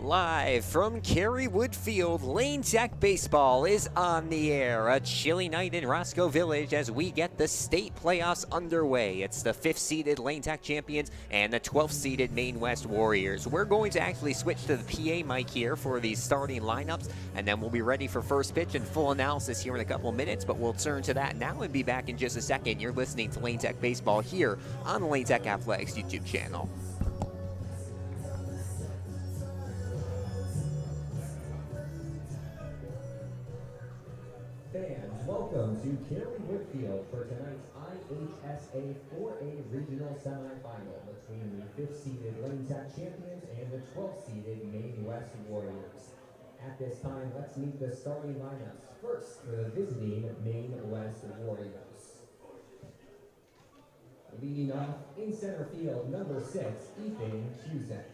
Live from Carywood Field, Lane Tech Baseball is on the air. A chilly night in Roscoe Village as we get the state playoffs underway. It's the 5th-seeded Lane Tech champions and the 12th-seeded Maine West Warriors. We're going to actually switch to the PA mic here for the starting lineups, and then we'll be ready for first pitch and full analysis here in a couple minutes, but we'll turn to that now and be back in just a second. You're listening to Lane Tech Baseball here on the Lane Tech Athletics YouTube channel. Fans, welcome to Carywood Field for tonight's IHSA 4A Regional Semifinal between the 5th-seeded Lane Tech champions and the 12th-seeded Maine West Warriors. At this time, let's meet the starting lineups. First, for the visiting Maine West Warriors. Leading off in center field, number 6, Ethan Cusack.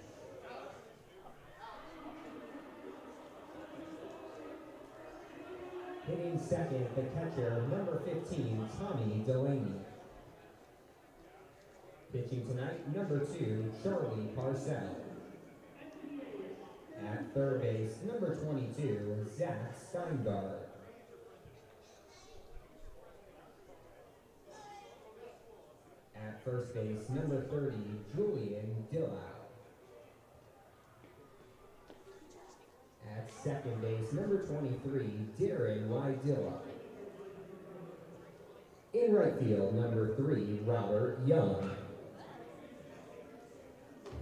Hitting second, the catcher, number 15, Tommy Delaney. Pitching tonight, number 2, Charlie Parcell. At third base, number 22, Zach Steingart. At first base, number 30, Julian Dillow. At second base, number 23, Darren Wydilla. In right field, number 3, Robert Young.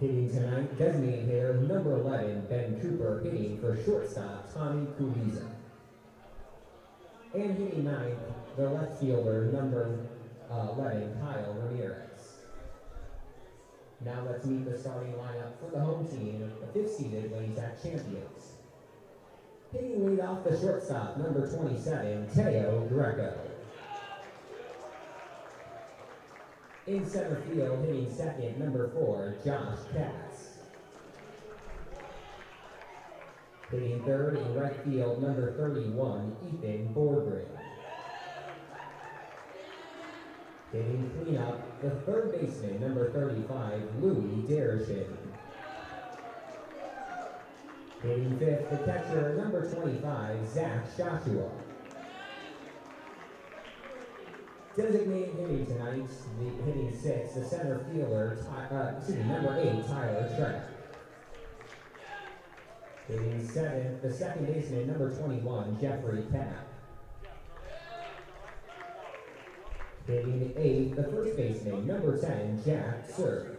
Hitting tonight, designated hitter, number 11, Ben Cooper, hitting for shortstop, Tommy Kubiza. And hitting ninth, the left fielder, number 11, Kyle Ramirez. Now let's meet the starting lineup for the home team, the 5th-seeded Lane Tech champions. Hitting lead off the shortstop, number 27, Teo Greco. In center field, hitting second, number 4, Josh Katz. Hitting third in right field, number 31, Ethan Borgren. Hitting cleanup, the third baseman, number 35, Louis Derishin. Hitting fifth, the catcher, number 25, Zach Joshua. Designated hitting tonight, hitting sixth, the center fielder, number 8, Tyler Trent. Hitting seventh, the second baseman, number 21, Jeffrey Capp. Hitting eighth, the first baseman, number 10, Jack Sir.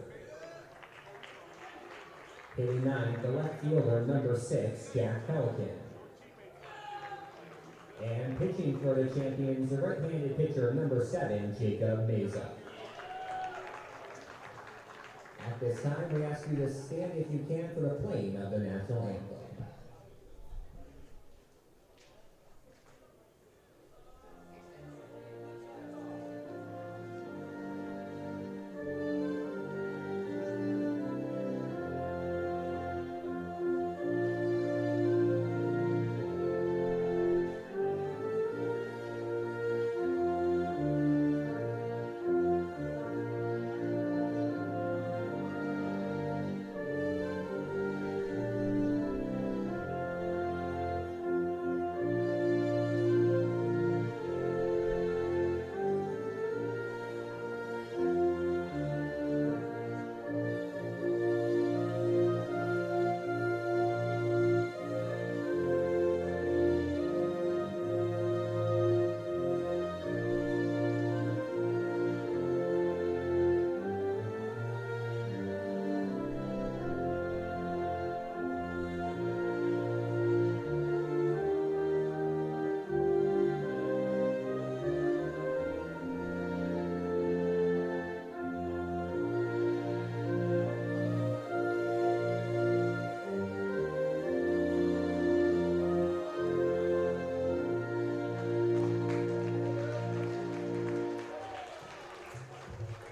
Hitting ninth, the left fielder, number 6, Jack Pelican. And pitching for the champions, the right-handed pitcher, number 7, Jacob Meza. At this time, we ask you to stand if you can for the playing of the national anthem.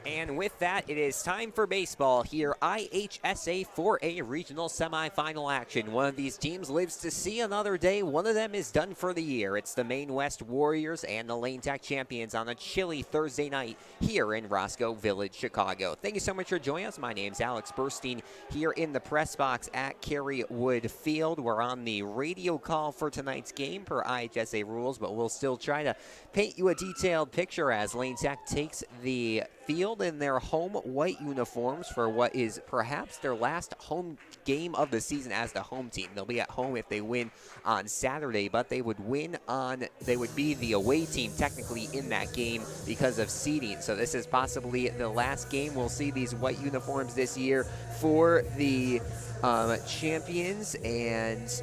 And with that, it is time for baseball here. IHSA 4A regional semifinal action. One of these teams lives to see another day. One of them is done for the year. It's the Maine West Warriors and the Lane Tech champions on a chilly Thursday night here in Roscoe Village, Chicago. Thank you so much for joining us. My name's Alex Burstein here in the press box at Kerry Wood Field. We're on the radio call for tonight's game per IHSA rules, but we'll still try to paint you a detailed picture as Lane Tech takes the field in their home white uniforms for what is perhaps their last home game of the season as the home team. They'll be at home if they win on Saturday, but they would be the away team technically in that game because of seeding. So this is possibly the last game we'll see these white uniforms this year for the champions, and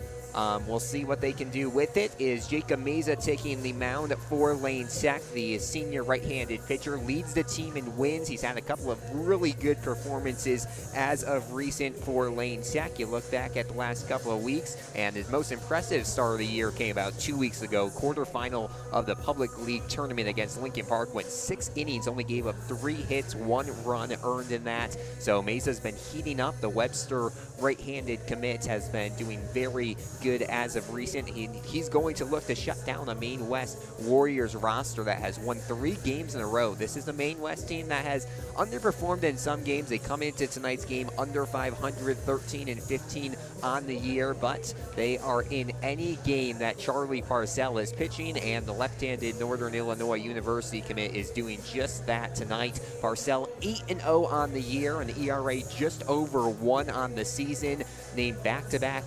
we'll see what they can do with it. Is Jacob Meza taking the mound for Lane Tech. The senior right-handed pitcher leads the team in wins. He's had a couple of really good performances as of recent for Lane Tech. You look back at the last couple of weeks, and his most impressive start of the year came about 2 weeks ago. Quarterfinal of the Public League tournament against Lincoln Park. Went 6 innings, only gave up 3 hits, 1 run earned in that. So Meza's been heating up. The Webster right-handed commit has been doing very good as of recent. He's going to look to shut down a Maine West Warriors roster that has won 3 games in a row. This is the Maine West team that has underperformed in some games. They come into tonight's game under 500, 13-15 on the year, but they are in any game that Charlie Parcell is pitching, and the left-handed Northern Illinois University commit is doing just that tonight. Parcell 8-0 on the year, an ERA just over 1 on the season, named back-to-back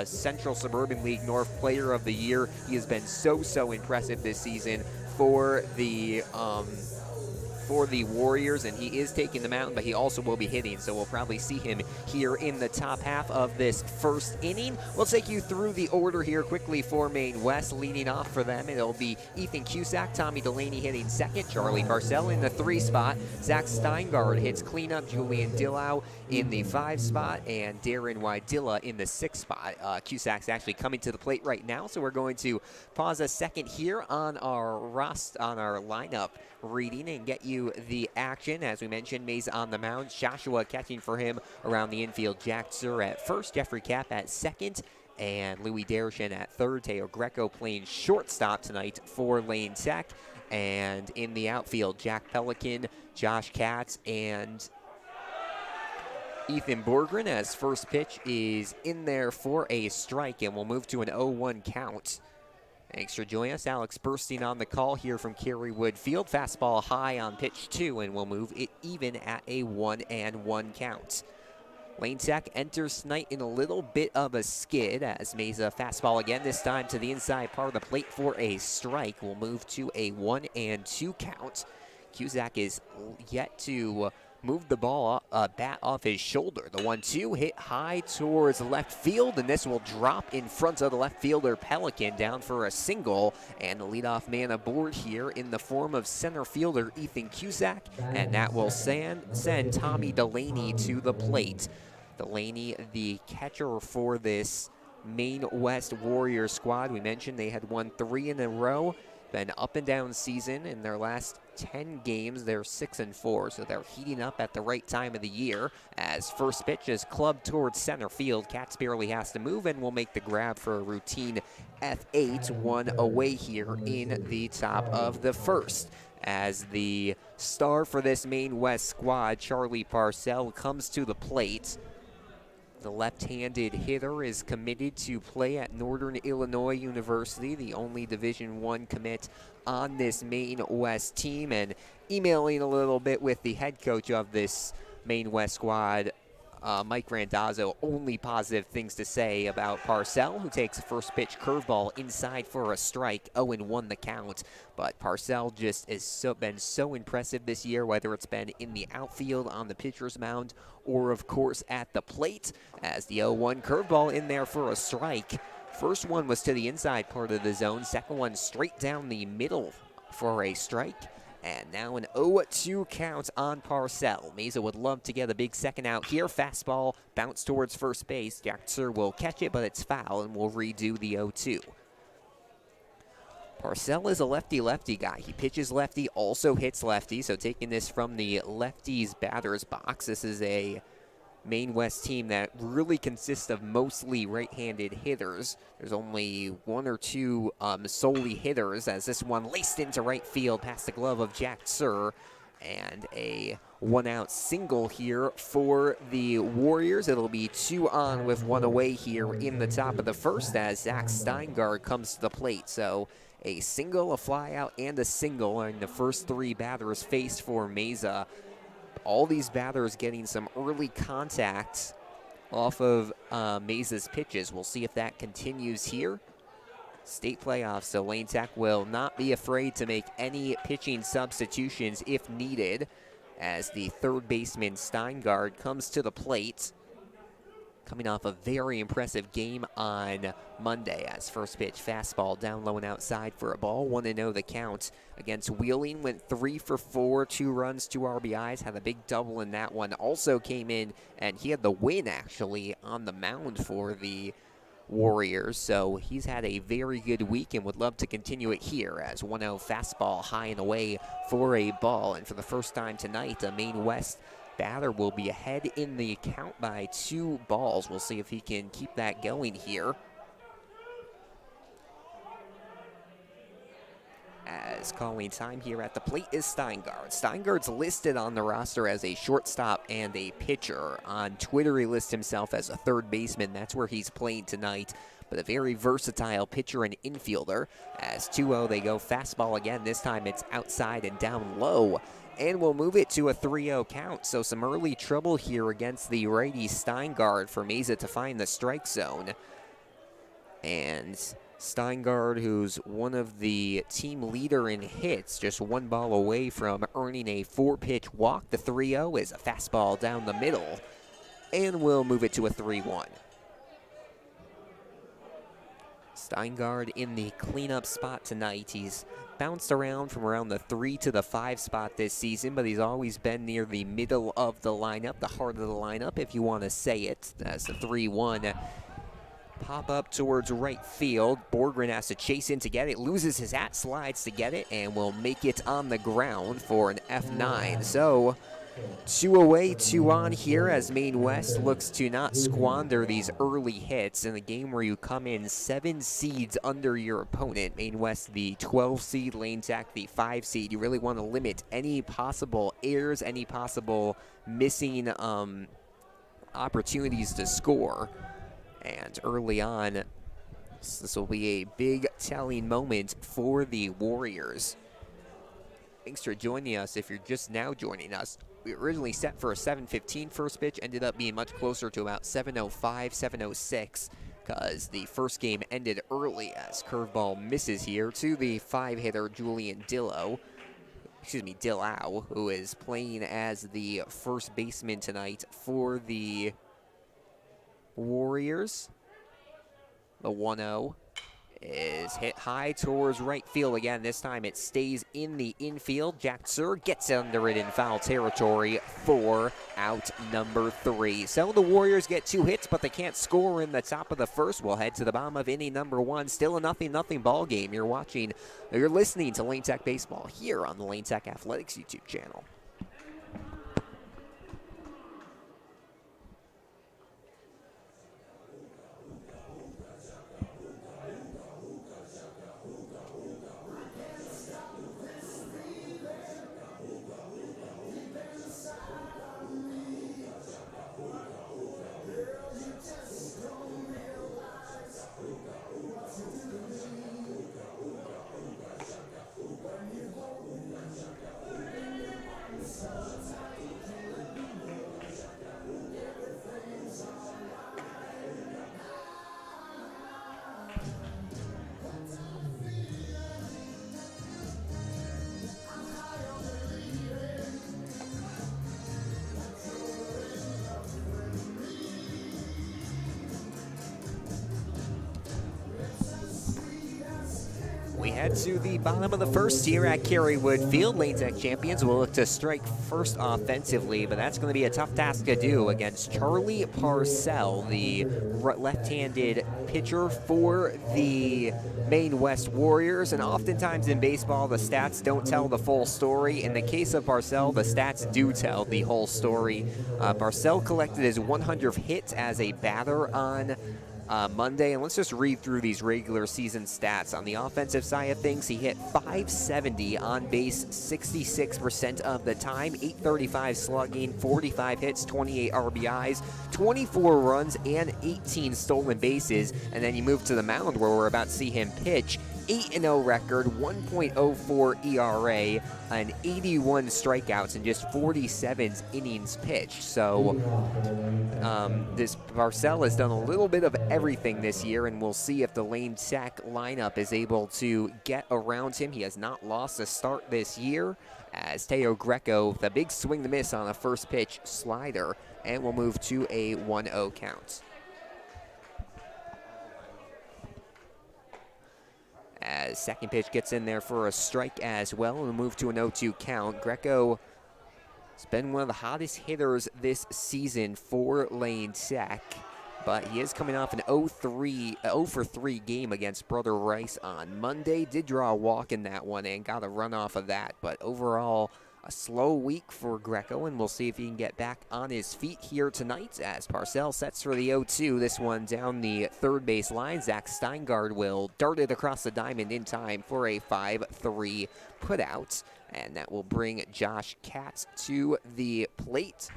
Central Suburban League North Player of the Year. He has been so impressive this season for the Warriors, and he is taking the mound, but he also will be hitting, so we'll probably see him here in the top half of this first inning. We'll take you through the order here quickly for Maine West. Leading off for them, it'll be Ethan Cusack, Tommy Delaney hitting second, Charlie Parcell in the 3 spot, Zach Steingard hits cleanup, Julian Dillow in the 5 spot, and Darren Wydilla in the 6 spot. Cusack's actually coming to the plate right now, so we're going to pause a second here on our lineup reading and get you the action. As we mentioned, Mays on the mound, Joshua catching for him around the infield, Jack Zur at first, Jeffrey Kapp at second, and Louis Derishin at third. Teo Greco playing shortstop tonight for Lane Tech, and in the outfield, Jack Pelican, Josh Katz, and Ethan Borgren, as first pitch is in there for a strike, and we'll move to an 0-1 count. Thanks for joining us. Alex Burstein on the call here from Kerry Wood Field. Fastball high on pitch 2, and we'll move it even at a 1-1 count. Lane Tech enters tonight in a little bit of a skid as Meza fastball again, this time to the inside part of the plate for a strike. We'll move to a 1-2 count. Cusack is yet to move the ball bat off his shoulder. The 1-2 hit high towards left field, and this will drop in front of the left fielder Pelican down for a single, and the leadoff man aboard here in the form of center fielder Ethan Cusack, and that will send Tommy Delaney to the plate. Delaney, the catcher for this Maine West Warriors squad. We mentioned they had won 3 in a row. Been up and down season. In their last 10 games, they're 6-4, so they're heating up at the right time of the year. As first pitch is clubbed towards center field, Katz barely has to move and will make the grab for a routine F8, 1 away here in the top of the first. As the star for this Maine West squad, Charlie Parcell, comes to the plate. The left-handed hitter is committed to play at Northern Illinois University, the only Division I commit on this Maine West team, and emailing a little bit with the head coach of this Maine West squad, Mike Randazzo. Only positive things to say about Parcell, who takes a first pitch curveball inside for a strike, 0-1 the count. But Parcell just has been so impressive this year, whether it's been in the outfield, on the pitcher's mound, or of course at the plate, as the 0-1 curveball in there for a strike. First one was to the inside part of the zone, second one straight down the middle for a strike. And now an 0-2 count on Parcell. Meza would love to get a big second out here. Fastball bounce towards first base. Jack Zur will catch it, but it's foul, and we'll redo the 0-2. Parcell is a lefty-lefty guy. He pitches lefty, also hits lefty. So taking this from the lefties batter's box, this is a Maine West team that really consists of mostly right-handed hitters. There's only one or two solely hitters, as this one laced into right field past the glove of Jack Sir. And a one-out single here for the Warriors. It'll be 2 on with 1 away here in the top of the first as Zach Steingard comes to the plate. So a single, a fly-out, and a single are the first 3 batters faced for Mesa. All these batters getting some early contact off of Mesa's pitches. We'll see if that continues here. State playoffs, so Lane Tech will not be afraid to make any pitching substitutions if needed, as the third baseman Steingard comes to the plate, coming off a very impressive game on Monday as first pitch fastball down low and outside for a ball. 1-0 the count against Wheeling. Went 3 for 4, 2 runs, 2 RBIs. Had a big double in that one. Also came in, and he had the win actually on the mound for the Warriors. So he's had a very good week and would love to continue it here as 1-0 fastball high and away for a ball. And for the first time tonight, a Maine West batter will be ahead in the count by 2 balls. We'll see if he can keep that going here. As calling time here at the plate is Steingard. Steingard's listed on the roster as a shortstop and a pitcher. On Twitter, he lists himself as a third baseman. That's where he's playing tonight. But a very versatile pitcher and infielder. As 2-0, they go fastball again. This time it's outside and down low. And we'll move it to a 3-0 count. So some early trouble here against the righty Steingard for Mesa to find the strike zone. And Steingard, who's one of the team leader in hits, just 1 ball away from earning a 4-pitch walk. The 3-0 is a fastball down the middle, and we'll move it to a 3-1. Steingard in the cleanup spot tonight. He's bounced around from around the 3 to the 5 spot this season, but he's always been near the middle of the lineup, the heart of the lineup, if you want to say it. That's the 3-1. Pop up towards right field. Borgren has to chase in to get it. Loses his hat, slides to get it, and will make it on the ground for an F9. So 2 away, 2 on here as Maine West looks to not squander these early hits in a game where you come in 7 seeds under your opponent. Maine West, the 12 seed, Lane Tech, the 5 seed. You really want to limit any possible errors, any possible missing opportunities to score. And early on, this will be a big telling moment for the Warriors. Thanks for joining us. If you're just now joining us, we originally set for a 7:15 first pitch, ended up being much closer to about 7:05, 7:06, because the first game ended early as curveball misses here to the 5-hitter Julian Dillow, who is playing as the first baseman tonight for the Warriors. The 1-0 is hit high towards right field again. This time it stays in the infield. Jack Sir gets under it in foul territory for out number 3. So the Warriors get 2 hits, but they can't score in the top of the first. We'll head to the bottom of inning number 1. Still a 0-0 ball game. You're listening to Lane Tech Baseball here on the Lane Tech Athletics YouTube channel. head to the bottom of the first here at Kerrywood Field. Lane Tech champions will look to strike first offensively, but that's going to be a tough task to do against Charlie Parcell, the left-handed pitcher for the Maine West Warriors. And oftentimes in baseball, the stats don't tell the full story. In the case of Parcell, the stats do tell the whole story. Parcell collected his 100th hit as a batter on Monday, and let's just read through these regular season stats. On the offensive side of things, he hit .570 on base 66% of the time, .835 slugging, 45 hits, 28 RBIs, 24 runs, and 18 stolen bases. And then you move to the mound where we're about to see him pitch. 8-0 record, 1.04 ERA, and 81 strikeouts in just 47 innings pitched. So this Parcell has done a little bit of everything this year, and we'll see if the Lane Tech lineup is able to get around him. He has not lost a start this year, as Teo Greco, the big swing to miss on a first pitch slider, and we'll move to a 1-0 count. As second pitch gets in there for a strike as well, and we'll move to an 0-2 count. Greco has been one of the hottest hitters this season for Lane Tech, but he is coming off an 0-for-3 game against Brother Rice on Monday. Did draw a walk in that one and got a run off of that, but overall a slow week for Greco, and we'll see if he can get back on his feet here tonight as Parcell sets for the 0-2. This one down the third base line. Zach Steingard will dart it across the diamond in time for a 5-3 putout, and that will bring Josh Katz to the plate.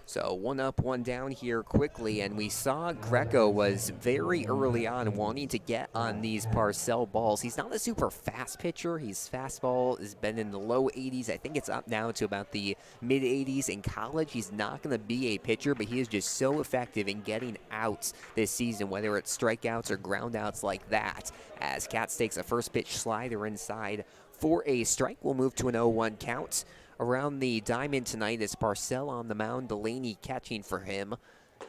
So 1 up, 1 down here quickly, and we saw Greco was very early on wanting to get on these Parcell balls. He's not a super fast pitcher. His fastball has been in the low 80s. I think it's up now to about the mid 80s. In college, he's not going to be a pitcher, but he is just so effective in getting outs this season, whether it's strikeouts or groundouts like that. As Katz takes a first pitch slider inside for a strike, we'll move to an 0-1 count. Around the diamond tonight is Parcell on the mound, Delaney catching for him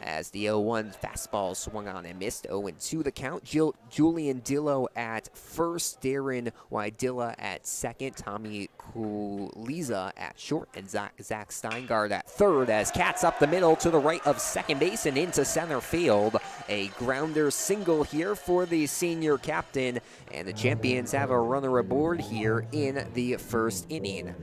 as the 0-1 fastball swung on and missed. 0-2 the count. Julian Dillo at first, Darren Wydilla at second, Tommy Kuliza at short, and Zach Steingard at third as Katz up the middle to the right of second base and into center field. A grounder single here for the senior captain, and the champions have a runner aboard here in the first inning.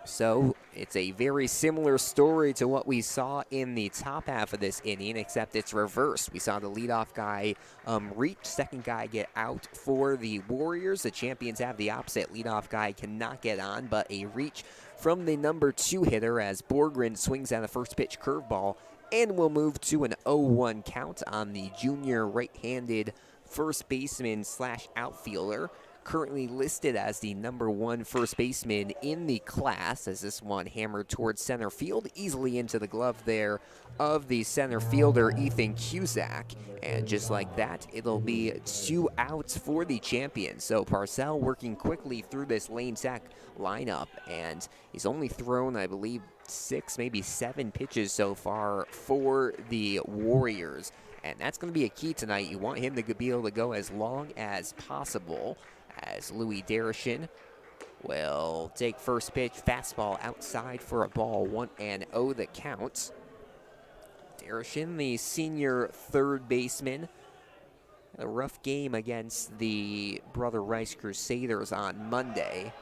So it's a very similar story to what we saw in the top half of this inning, except it's reversed. We saw the leadoff guy reach, second guy get out for the Warriors. The champions have the opposite. Leadoff guy cannot get on, but a reach from the number 2 hitter as Borgren swings at a first pitch curveball, and we'll move to an 0-1 count on the junior right-handed first baseman slash outfielder, currently listed as the number 1 first baseman in the class, as this one hammered towards center field, easily into the glove there of the center fielder, Ethan Cusack. And just like that, it'll be 2 outs for the champions. So Parcell working quickly through this Lane Tech lineup, and he's only thrown, I believe, 6, maybe 7 pitches so far for the Warriors. And that's going to be a key tonight. You want him to be able to go as long as possible, as Louis Darashin will take first pitch, fastball outside for a ball, 1-0 the count. Darashin, the senior third baseman, had a rough game against the Brother Rice Crusaders on Monday.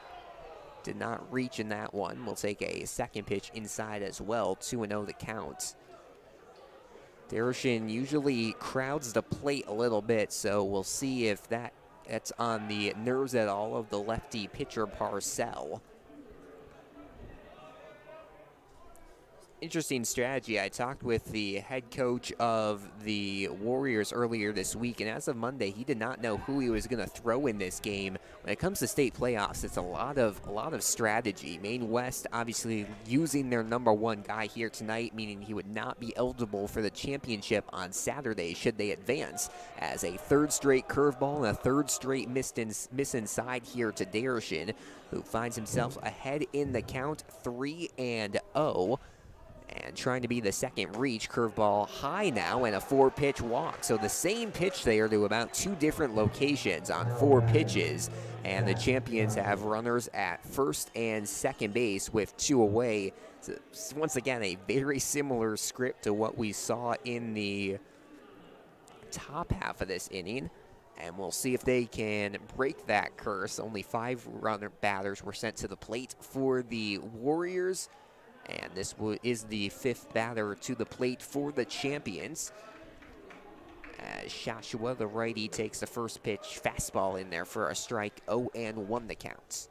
Did not reach in that one. We'll take a second pitch inside as well, 2-0 the count. Darashin usually crowds the plate a little bit, so we'll see if that's on the nerves at all of the lefty pitcher Parcell. Interesting strategy. I talked with the head coach of the Warriors earlier this week, and as of Monday, he did not know who he was going to throw in this game. When it comes to state playoffs, it's a lot of strategy. Maine West obviously using their number 1 guy here tonight, meaning he would not be eligible for the championship on Saturday should they advance, as a 3rd straight curveball and a 3rd straight miss inside here to Darashin, who finds himself ahead in the count 3-0. And trying to be the second reach, curveball high now, and a 4-pitch walk. So the same pitch there to about 2 different locations on 4 pitches. And the champions have runners at first and second base with 2 away. So once again, a very similar script to what we saw in the top half of this inning. And we'll see if they can break that curse. Only 5 runner batters were sent to the plate for the Warriors. And this is the 5th batter to the plate for the champions. As Joshua, the righty, takes the first pitch fastball in there for a strike, 0-1 the count.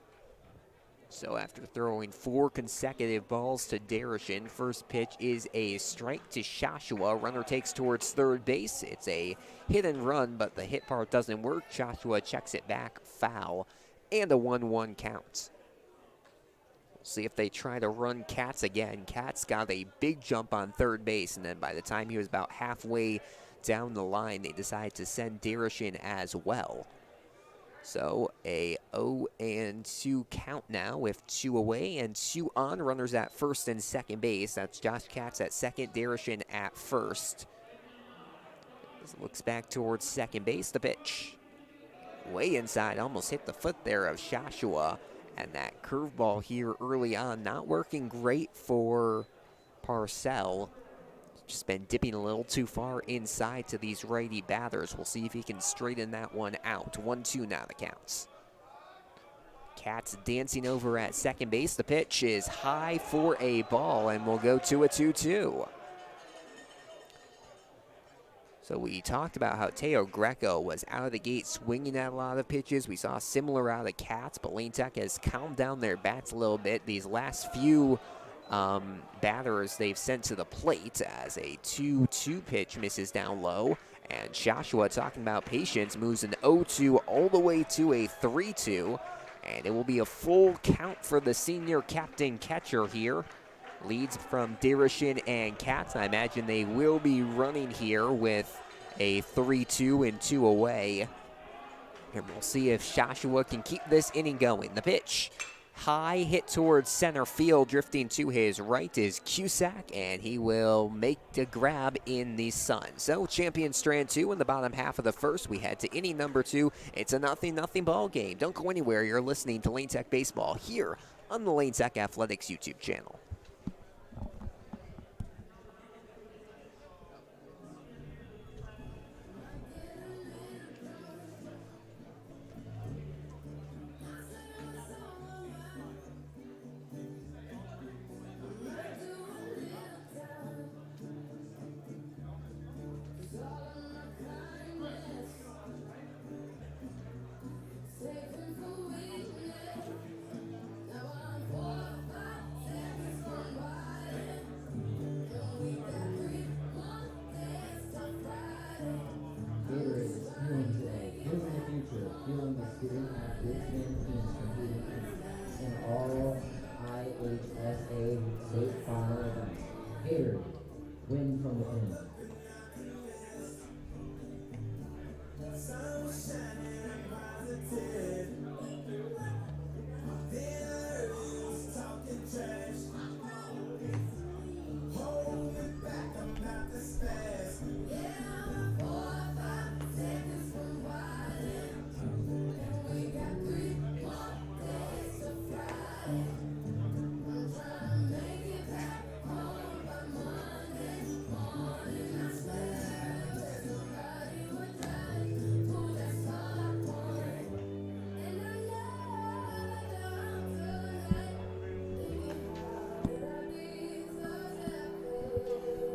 So after throwing 4 consecutive balls to Darishin, first pitch is a strike to Joshua. Runner takes towards third base. It's a hit and run, but the hit part doesn't work. Joshua checks it back, foul, and a 1-1 count. We'll see if they try to run Katz again. Katz got a big jump on third base, and then by the time he was about halfway down the line, they decided to send Darishin as well. So a 0-2 count now with 2 away and 2 on. Runners at first and second base. That's Josh Katz at second, Darishin at first. Looks back towards second base. The pitch way inside, almost hit the foot there of Joshua. And that curveball here early on, not working great for Parcell. Just been dipping a little too far inside to these righty batters. We'll see if he can straighten that one out. 1-2 now the counts. Katz dancing over at second base. The pitch is high for a ball, and we'll go to a 2-2. So we talked about how Teo Greco was out of the gate swinging at a lot of pitches. We saw similar out of Katz, but Lane Tech has calmed down their bats a little bit. These last few batters they've sent to the plate as a 2-2 pitch misses down low. And Joshua, talking about patience, moves an 0-2 all the way to a 3-2. And it will be a full count for the senior captain catcher here. Leads from Darishin and Katz. I imagine they will be running here with a 3-2 and 2 away. And we'll see if Joshua can keep this inning going. The pitch, high hit towards center field. Drifting to his right is Cusack, and he will make the grab in the sun. So champion strand 2 in the bottom half of the first. We head to inning number 2. It's a 0-0 ball game. Don't go anywhere. You're listening to Lane Tech Baseball here on the Lane Tech Athletics YouTube channel. In all IHSA state final events. Gators win from the end.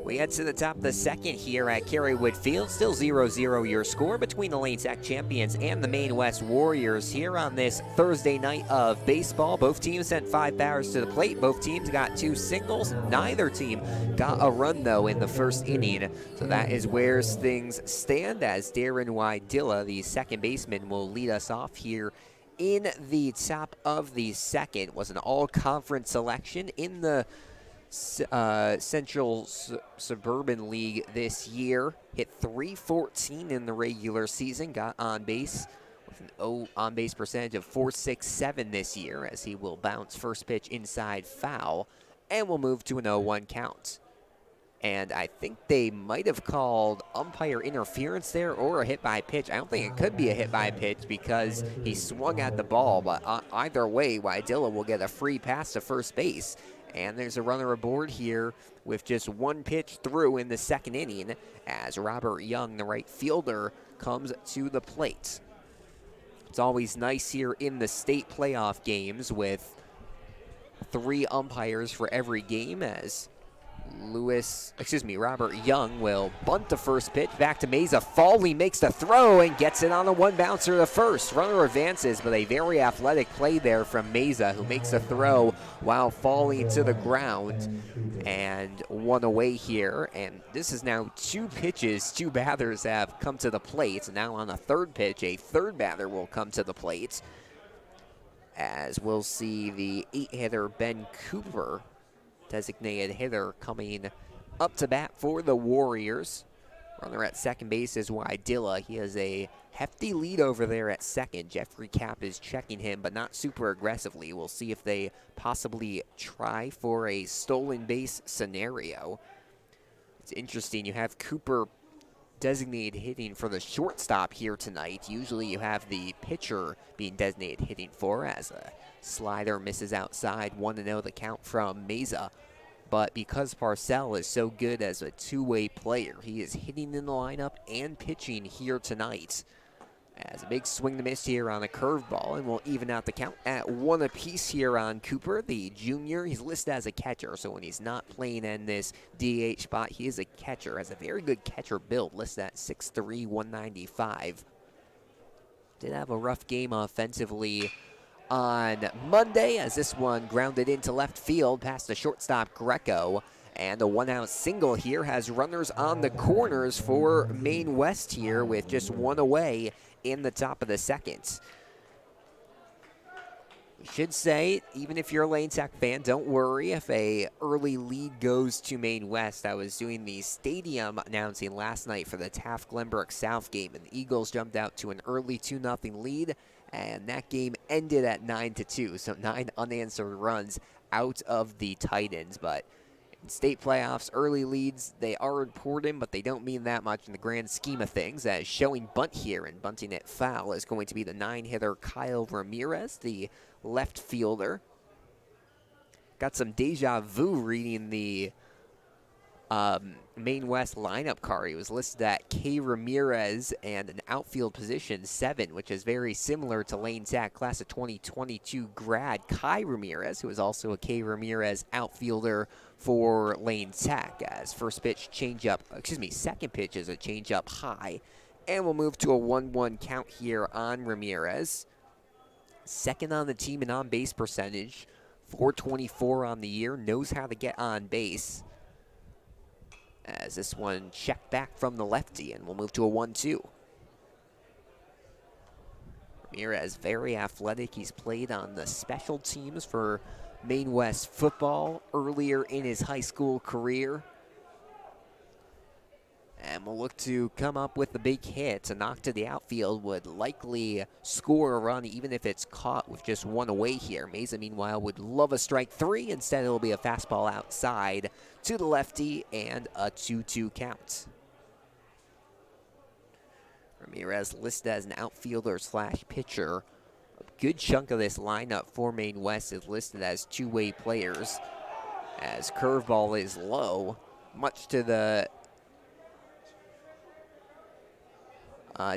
We head to the top of the second here at Kerrywood Field. Still 0-0 your score between the Lane Tech champions and the Maine West Warriors here on this Thursday night of baseball. Both teams sent 5 batters to the plate. Both teams got 2 singles. Neither team got a run, though, in the first inning. So that is where things stand, as Darren Wydilla, the second baseman, will lead us off here in the top of the second. Was an all-conference selection in the Central Suburban League this year. Hit .314 in the regular season. Got on base with an on-base percentage of .467 this year, as he will bounce first pitch inside foul. and we'll move to an 0-1 count. And I think they might have called umpire interference there or a hit by pitch. I don't think it could be a hit by pitch because he swung at the ball. But either way, Wydilla will get a free pass to first base. And there's a runner aboard here with just one pitch through in the second inning as Robert Young, the right fielder, comes to the plate. It's always nice here in the state playoff games with 3 umpires for every game as Robert Young will bunt the first pitch back to Meza. Foley makes the throw and gets it on a 1-bouncer to first. Runner advances, but a very athletic play there from Meza, who makes the throw while falling to the ground. And 1 away here. And this is now 2 pitches. 2 batters have come to the plate. Now on the third pitch, a third batter will come to the plate. As we'll see the 8-hitter Ben Cooper, designated hitter, coming up to bat for the Warriors. Runner at second base is Wydilla. He has a hefty lead over there at second. Jeffrey Kapp is checking him, but not super aggressively. We'll see if they possibly try for a stolen base scenario. It's interesting. You have Cooper designated hitting for the shortstop here tonight. Usually you have the pitcher being designated hitting for, as a slider misses outside. 1-0 the count from Meza. But because Parcell is so good as a two-way player, he is hitting in the lineup and pitching here tonight. As a big swing to miss here on a curveball, and we'll even out the count at 1 apiece here on Cooper, the junior. He's listed as a catcher, so when he's not playing in this DH spot, he is a catcher. Has a very good catcher build, listed at 6'3", 195. Did have a rough game offensively on Monday, as this one grounded into left field past the shortstop Greco. And a 1-out single here has runners on the corners for Maine West here with just 1 away in the top of the second. We should say, even if you're a Lane Tech fan, don't worry if a early lead goes to Maine West. I was doing the stadium announcing last night for the Taft-Glenbrook South game, and the Eagles jumped out to an early 2-0 lead, and that game ended at 9-2, so 9 unanswered runs out of the Titans. But in state playoffs, early leads, they are important, but they don't mean that much in the grand scheme of things, as showing bunt here and bunting it foul is going to be the 9-hitter Kyle Ramirez, the left fielder. Got some deja vu reading the Maine West lineup card. He was listed at K. Ramirez and an outfield position 7, which is very similar to Lane Tech class of 2022 grad Kai Ramirez, who is also a K. Ramirez outfielder for Lane Tech. As first pitch second pitch is a changeup high, and we'll move to a 1-1 count here on Ramirez. Second on the team in on-base percentage, .424 on the year, knows how to get on base. As this one checked back from the lefty, and we'll move to a 1-2. Ramirez, very athletic. He's played on the special teams for Maine West football earlier in his high school career. And we'll look to come up with the big hit. A knock to the outfield would likely score a run, even if it's caught with just 1 away here. Meza, meanwhile, would love a strike 3. Instead, it'll be a fastball outside to the lefty and a 2-2 count. Ramirez listed as an outfielder / pitcher. A good chunk of this lineup for Maine West is listed as two-way players, as curveball is low, much to the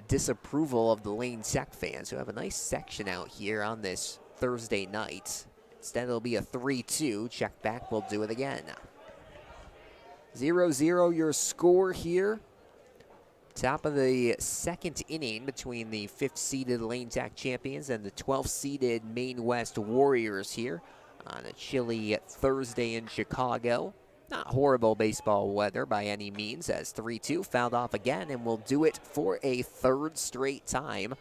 disapproval of the Lane Tech fans, who have a nice section out here on this Thursday night. Instead, it'll be a 3-2. Check back, we'll do it again. 0-0 your score here. Top of the second inning between the 5th-seeded Lane Tech champions and the 12th-seeded Maine West Warriors here on a chilly Thursday in Chicago. Not horrible baseball weather by any means, as 3-2 fouled off again, and will do it for a 3rd straight time.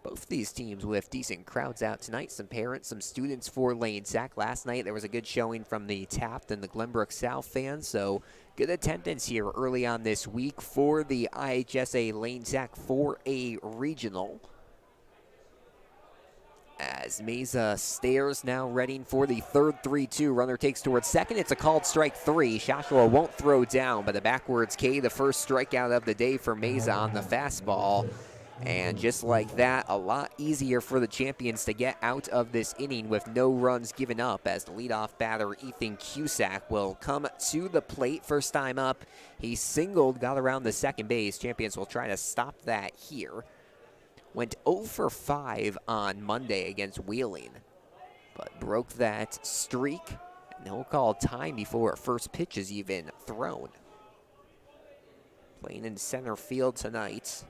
Both these teams with decent crowds out tonight. Some parents, some students for Lane Tech. Last night there was a good showing from the Taft and the Glenbrook South fans, so good attendance here early on this week for the IHSA Lane Tech 4A Regional. As Mesa stares now, readying for the third 3-2. Runner takes towards second. It's a called strike 3. Shashua won't throw down, but a backwards K, the first strikeout of the day for Mesa on the fastball. And just like that, a lot easier for the champions to get out of this inning with no runs given up, as the leadoff batter, Ethan Cusack, will come to the plate. First time up, he singled, got around the second base. Champions will try to stop that here. Went 0 for 5 on Monday against Wheeling, but broke that streak, and he'll call time before first pitch is even thrown. Playing in center field tonight.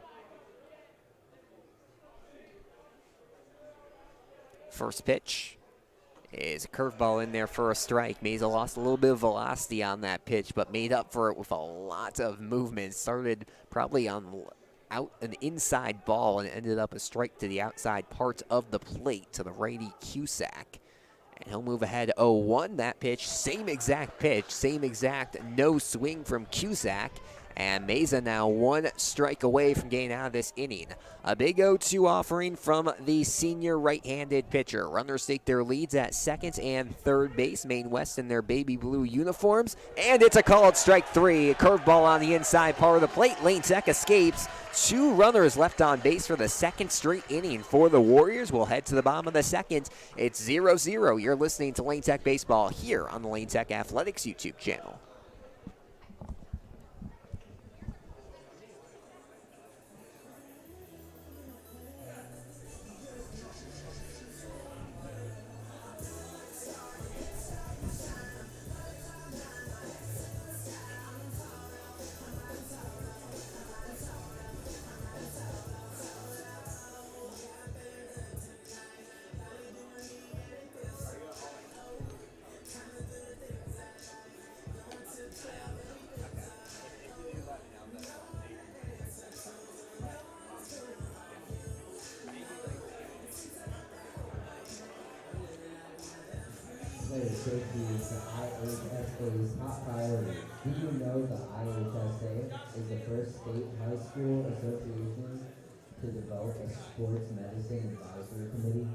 First pitch is a curveball in there for a strike. Mesa lost a little bit of velocity on that pitch, but made up for it with a lot of movement. Started probably on out an inside ball and ended up a strike to the outside part of the plate to the righty Cusack. And he'll move ahead 0-1. That pitch, same exact pitch, same exact no swing from Cusack. And Mesa now one strike away from getting out of this inning. A big 0-2 offering from the senior right-handed pitcher. Runners take their leads at second and third base. Maine West in their baby blue uniforms. And it's a called strike 3. A curveball on the inside part of the plate. Lane Tech escapes. 2 runners left on base for the second straight inning for the Warriors. We'll head to the bottom of the second. It's 0-0. You're listening to Lane Tech Baseball here on the Lane Tech Athletics YouTube channel. Player safety is the IHSA's top priority. Do you know the IHSA is the first state high school association to develop a sports medicine advisory committee?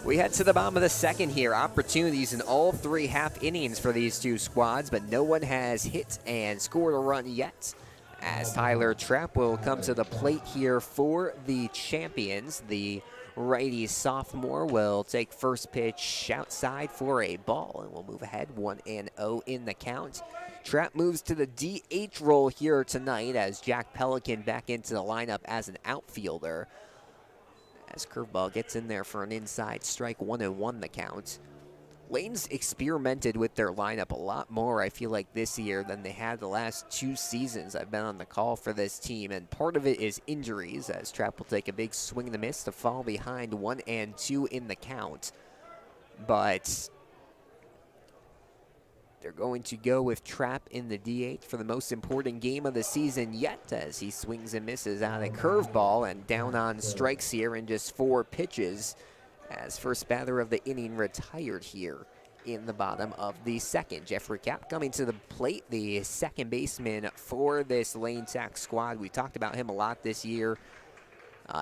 We head to the bottom of the second here. Opportunities in all 3 half innings for these 2 squads, but no one has hit and scored a run yet. As Tyler Trapp will come to the plate here for the champions. The righty sophomore will take first pitch outside for a ball, and we'll move ahead 1-0 in the count. Trapp moves to the DH role here tonight as Jack Pelican back into the lineup as an outfielder. As curveball gets in there for an inside strike, 1-1 the count. Lane's experimented with their lineup a lot more, I feel like, this year than they had the last 2 seasons I've been on the call for this team, and part of it is injuries, as Trapp will take a big swing and a miss to fall behind 1-2 in the count. But they're going to go with Trapp in the DH for the most important game of the season yet, as he swings and misses on a curveball and down on strikes here in just 4 pitches, as first batter of the inning retired here in the bottom of the second. Jeffrey Kapp coming to the plate, the second baseman for this Lane Tech squad. We talked about him a lot this year.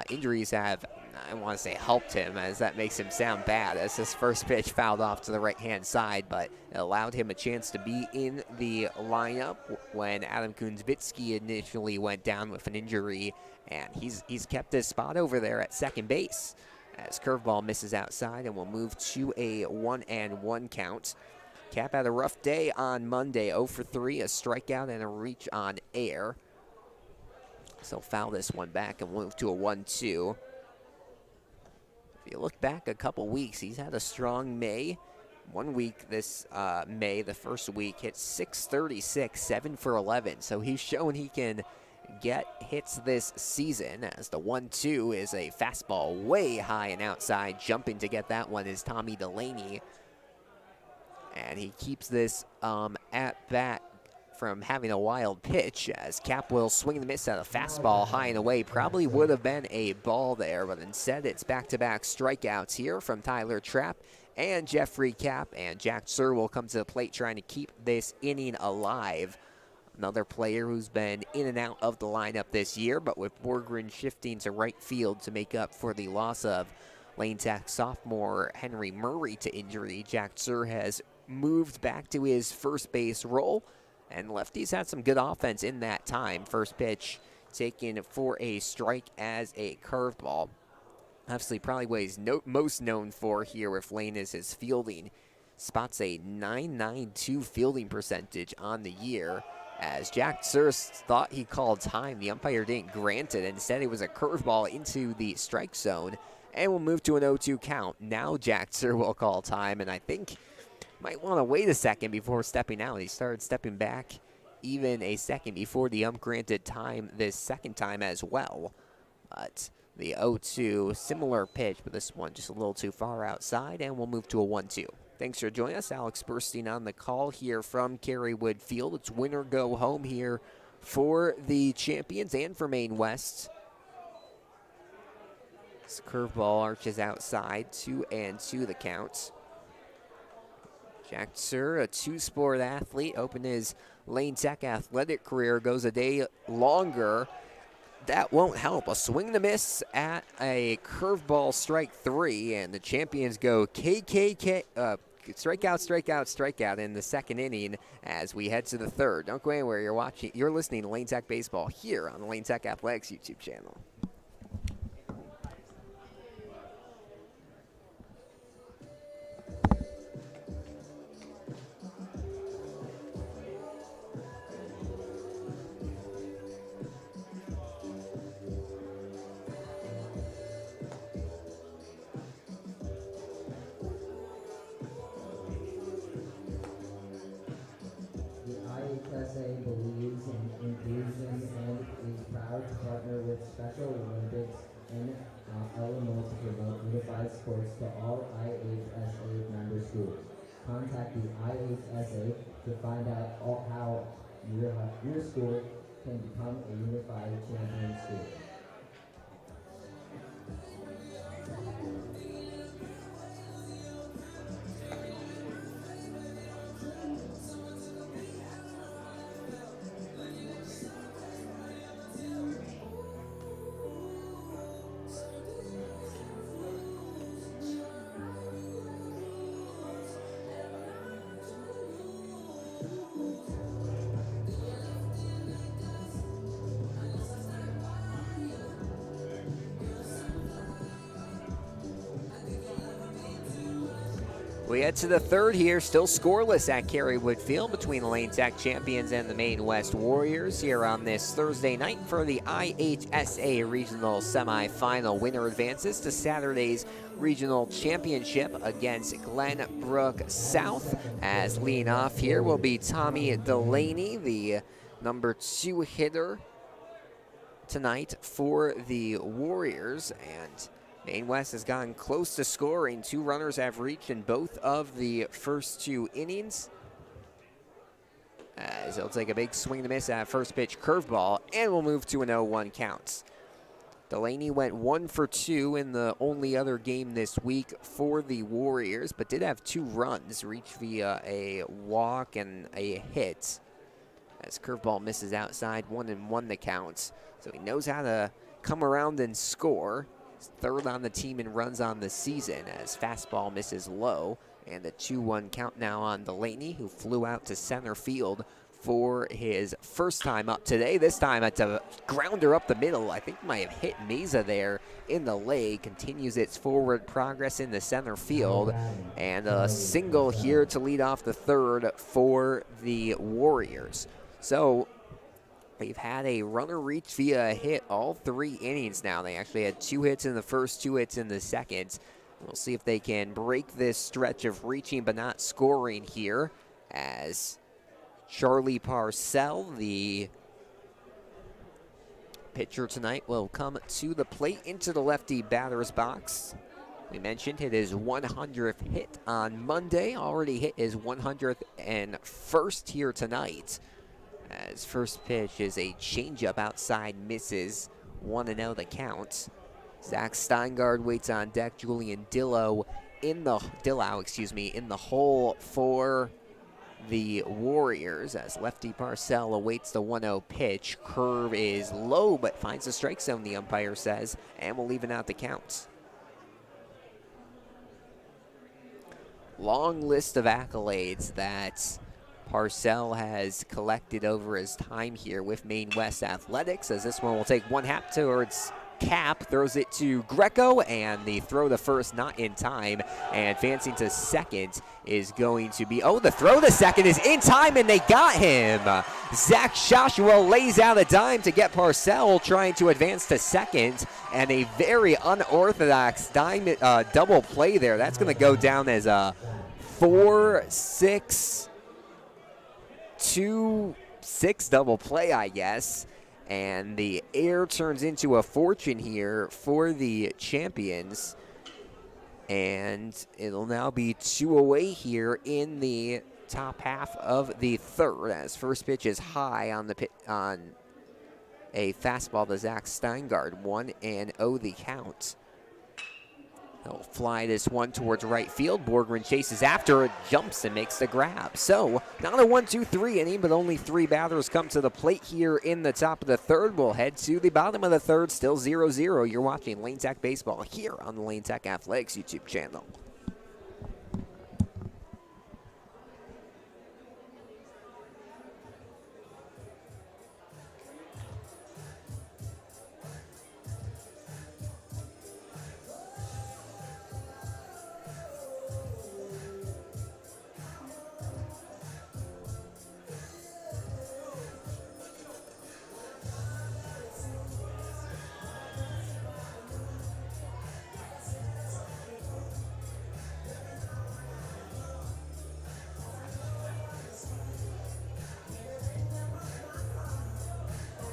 Injuries have, I want to say, helped him, as that makes him sound bad, as his first pitch fouled off to the right-hand side, but it allowed him a chance to be in the lineup when Adam Kunzvitsky initially went down with an injury, and he's kept his spot over there at second base, as curveball misses outside, and we'll move to a 1-1 count. Cap had a rough day on Monday, 0 for 3, a strikeout and a reach on air. So foul this one back and move to a 1-2. If you look back a couple weeks, he's had a strong May. 1 week this May, the first week, hit .636, 7 for 11. So he's shown he can get hits this season, as the 1-2 is a fastball way high and outside. Jumping to get that one is Tommy Delaney. And he keeps this at bat from having a wild pitch, as Cap will swing and miss at a fastball high and away. Probably would have been a ball there, but instead it's back-to-back strikeouts here from Tyler Trapp and Jeffrey Cap, and Jack Sir will come to the plate trying to keep this inning alive. Another player who's been in and out of the lineup this year, but with Borgren shifting to right field to make up for the loss of Lane Tech sophomore Henry Murray to injury, Jack Sir has moved back to his first base role, and lefties had some good offense in that time. First pitch taken for a strike as a curveball. Obviously, probably what he's most known for here with Lane is his fielding. Spots a .992 fielding percentage on the year. As Jack Sir thought he called time, the umpire didn't grant it. Instead, it was a curveball into the strike zone, and we'll move to an 0-2 count. Now Jack Sir will call time, and I think might want to wait a second before stepping out. He started stepping back even a second before the ump granted time this second time as well. But the 0-2, similar pitch, but this one just a little too far outside, and we'll move to a 1-2. Thanks for joining us. Alex Burstein on the call here from Carywood Field. It's win or go home here for the champions and for Maine West. This curveball arches outside, 2-2 the count. Jack Sir, a two-sport athlete, opened his Lane Tech athletic career, goes a day longer. That won't help. A swing and a miss at a curveball, strike 3, and the champions go KKK, strikeout, strikeout, strikeout in the second inning as we head to the third. Don't go anywhere. You're listening to Lane Tech Baseball here on the Lane Tech Athletics YouTube channel. IHSA believes in inclusion and is proud to partner with Special Olympics and elements to promote unified sports to all IHSA member schools. Contact the IHSA to find out how your school can become a unified champion school. We head to the third here, still scoreless at Carywood Field between the Lane Tech champions and the Maine West Warriors here on this Thursday night for the IHSA Regional Semifinal. Winner advances to Saturday's Regional Championship against Glenbrook South. As leading off here will be Tommy Delaney, the number 2 hitter tonight for the Warriors, and Maine West has gotten close to scoring. 2 runners have reached in both of the first 2 innings. As he'll take a big swing and miss at first pitch curveball, and we'll move to an 0-1 count. Delaney went 1 for 2 in the only other game this week for the Warriors, but did have 2 runs reached via a walk and a hit. As curveball misses outside, 1-1 the count. So he knows how to come around and score. Third on the team in runs on the season as fastball misses low, and the 2-1 count now on Delaney, who flew out to center field for his first time up today. This time it's a grounder up the middle. I think might have hit Mesa there in the leg. Continues its forward progress in the center field, and a single here to lead off the third for the Warriors. So they've had a runner reach via a hit all 3 innings now. They actually had 2 hits in the first, 2 hits in the second. We'll see if they can break this stretch of reaching but not scoring here, as Charlie Parcell, the pitcher tonight, will come to the plate into the lefty batter's box. We mentioned hit his 100th hit on Monday. Already hit his 100th and first here tonight. As first pitch is a changeup outside, misses. 1-0 the count. Zach Steingard waits on deck. Julian Dillow in the hole for the Warriors as lefty Parcell awaits the 1-0 pitch. Curve is low but finds the strike zone, the umpire says, and will even out the count. Long list of accolades that Parcell has collected over his time here with Maine West Athletics, as this one will take one hop towards Cap, throws it to Greco, and the throw to first not in time, and advancing to second is going to be, the throw to second is in time, and they got him. Zach Joshua lays out a dime to get Parcell trying to advance to second, and a very unorthodox dime double play there. That's going to go down as a 4-6-2-6 double play, I guess. And the air turns into a fortune here for the champions. And it'll now be 2 away here in the top half of the third, as first pitch is high on a fastball to Zach Steingard. 1-0 the count. He'll fly this one towards right field. Borgren chases after it, jumps and makes the grab. So, not a 1-2-3 inning, but only 3 batters come to the plate here in the top of the third. We'll head to the bottom of the third, still 0-0. You're watching Lane Tech Baseball here on the Lane Tech Athletics YouTube channel.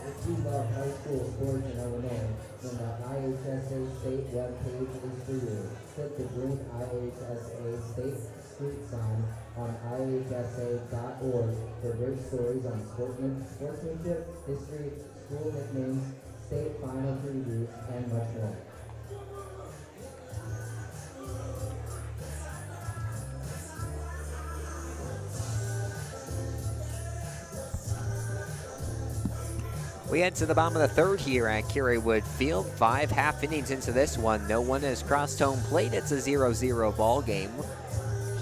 If you love high school sports in Illinois, then the IHSA state webpage is for you. Click the green IHSA state street sign on IHSA.org for great stories on sportsmanship, history, school nicknames, state final previews, and much more. We head to the bottom of the third here at Kerrywood Field. 5 half innings into this one. No one has crossed home plate. It's a 0-0 ball game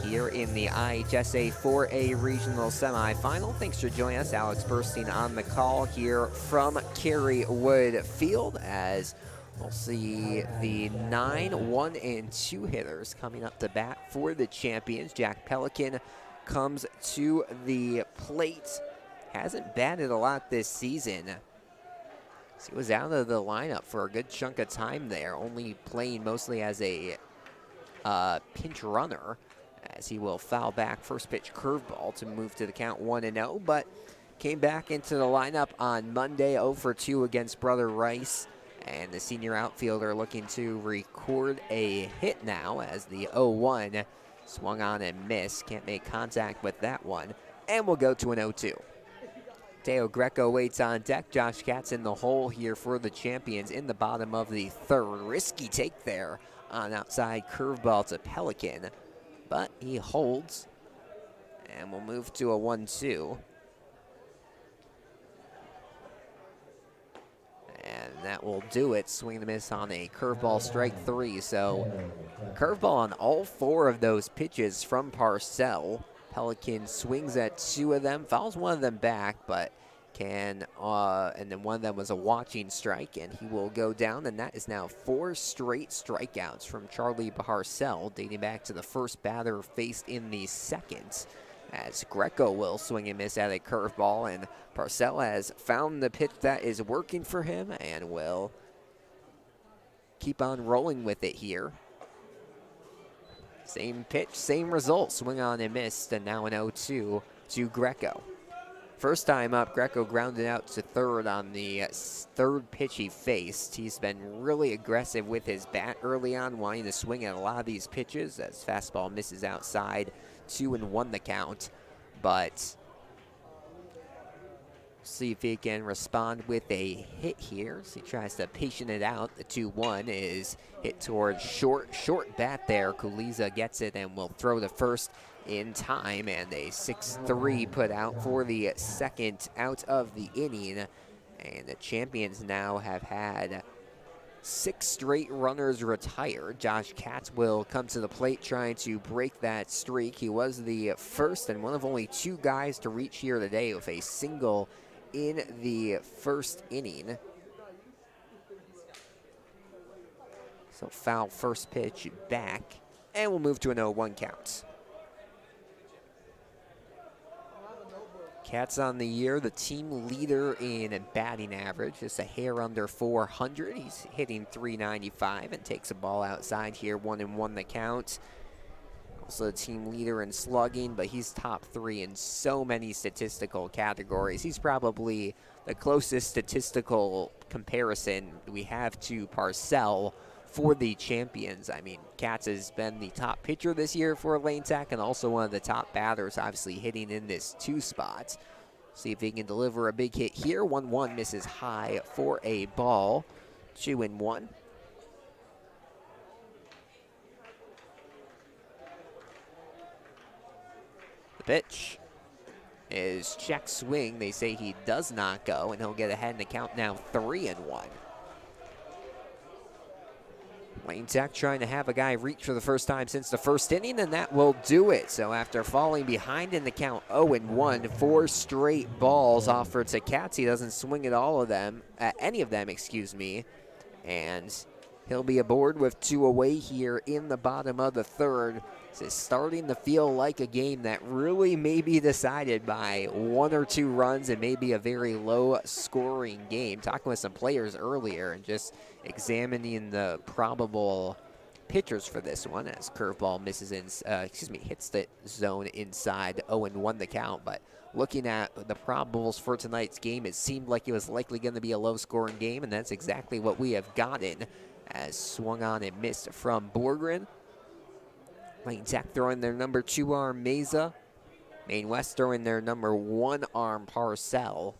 here in the IHSA 4A Regional Semifinal. Thanks for joining us. Alex Burstein on the call here from Kerrywood Field, as we'll see the 9, 1, and 2 hitters coming up to bat for the champions. Jack Pelican comes to the plate. Hasn't batted a lot this season. He was out of the lineup for a good chunk of time there, only playing mostly as a pinch runner, as he will foul back first pitch curveball to move to the count 1-0, but came back into the lineup on Monday, 0 for 2 against Brother Rice, and the senior outfielder looking to record a hit now, as the 0-1 swung on and missed. Can't make contact with that one, and we'll go to an 0-2. Teo Greco waits on deck. Josh Katz in the hole here for the champions in the bottom of the third. Risky take there on outside curveball to Pelican, but he holds, and we'll move to a 1-2. And that will do it. Swing and a miss on a curveball, strike 3. So curveball on all 4 of those pitches from Parcell. Pelican swings at 2 of them, fouls one of them back, but and then one of them was a watching strike, and he will go down, and that is now 4 straight strikeouts from Charlie Parcell, dating back to the first batter faced in the second, as Greco will swing and miss at a curveball, and Parcell has found the pitch that is working for him and will keep on rolling with it here. Same pitch, same result. Swing on and missed, and now an 0-2 to Greco. First time up, Greco grounded out to third on the third pitch he faced. He's been really aggressive with his bat early on, wanting to swing at a lot of these pitches, as fastball misses outside, 2-1 the count. But See if he can respond with a hit here. So he tries to patient it out. The 2-1 is hit towards short bat there. Kuliza gets it and will throw the first in time, and a 6-3 put out for the second out of the inning. And the Champions now have had 6 straight runners retired. Josh Katz will come to the plate trying to break that streak. He was the first and one of only 2 guys to reach here today with a single in the first inning. So foul first pitch back, and we'll move to an 0-1 count. Katz on the year, the team leader in batting average, just a hair under 400. He's hitting .395 and takes a ball outside here, 1-1 the count. Also the team leader in slugging, but he's top 3 in so many statistical categories. He's probably the closest statistical comparison we have to Parcell for the Champions. I mean, Katz has been the top pitcher this year for Lane Tech and also one of the top batters, obviously hitting in this 2 spot. See if he can deliver a big hit here. 1-1 misses high for a ball. 2-1. The pitch is check swing. They say he does not go, and he'll get ahead in the count now, 3-1. Lane Tech trying to have a guy reach for the first time since the first inning, and that will do it. So after falling behind in the count 0-1, 4 straight balls offered to Katz. He doesn't swing at any of them, excuse me. And he'll be aboard with 2 away here in the bottom of the third. This is starting to feel like a game that really may be decided by 1 or 2 runs and maybe a very low-scoring game. Talking with some players earlier and just examining the probable pitchers for this one as curveball misses hits the zone inside. 0-1 the count, but looking at the probables for tonight's game, it seemed like it was likely going to be a low-scoring game, and that's exactly what we have gotten as swung on and missed from Borgren. Lane Tech throwing their number 2 arm Meza. Maine West throwing their number 1 arm Parcell.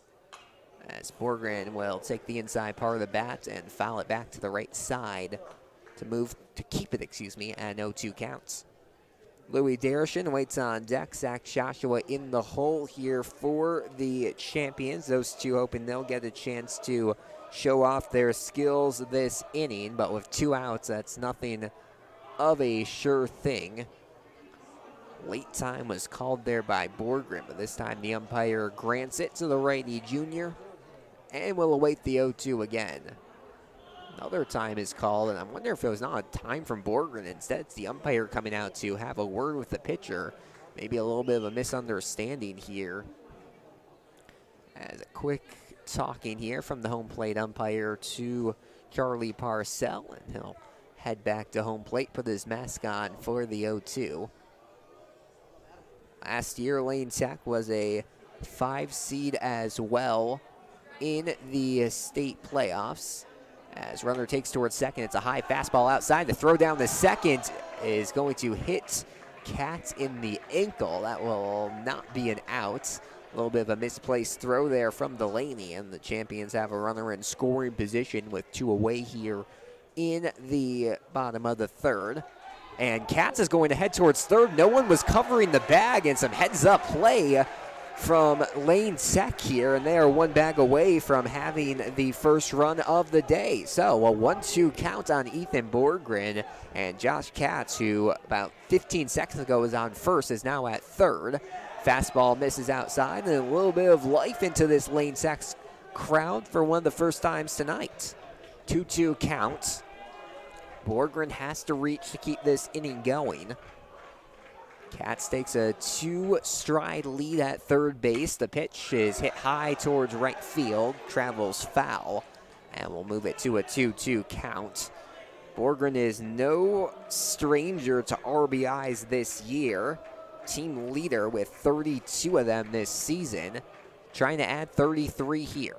As Borgren will take the inside part of the bat and foul it back to the right side to keep it, at 0-2 counts. Louis Darashin waits on deck. Zach Joshua in the hole here for the Champions. Those 2 hoping they'll get a chance to show off their skills this inning, but with 2 outs, that's nothing of a sure thing. Late time was called there by Borgren, but this time the umpire grants it to the righty junior, and will await the 0-2 again. Another time is called, and I wonder if it was not a time from Borgren. Instead, it's the umpire coming out to have a word with the pitcher. Maybe a little bit of a misunderstanding here. As a quick talking here from the home plate umpire to Charlie Parcell, and he'll head back to home plate, put his mask on for the 0-2. Last year, Lane Tech was a 5 seed as well in the state playoffs. As runner takes towards second, it's a high fastball outside. The throw down the second is going to hit Katz in the ankle. That will not be an out. A little bit of a misplaced throw there from Delaney, and the Champions have a runner in scoring position with 2 away here in the bottom of the third. And Katz is going to head towards third. No one was covering the bag, and some heads-up play from Lane Tech here, and they are 1 bag away from having the first run of the day. So a 1-2 count on Ethan Borgren, and Josh Katz, who about 15 seconds ago was on first, is now at third. Fastball misses outside, and a little bit of life into this Lane Tech crowd for one of the first times tonight. 2-2 count. Borgren has to reach to keep this inning going. Katz takes a 2-stride lead at third base. The pitch is hit high towards right field, travels foul, and we'll move it to a 2-2 count. Borgren is no stranger to RBIs this year. Team leader with 32 of them this season, trying to add 33 here.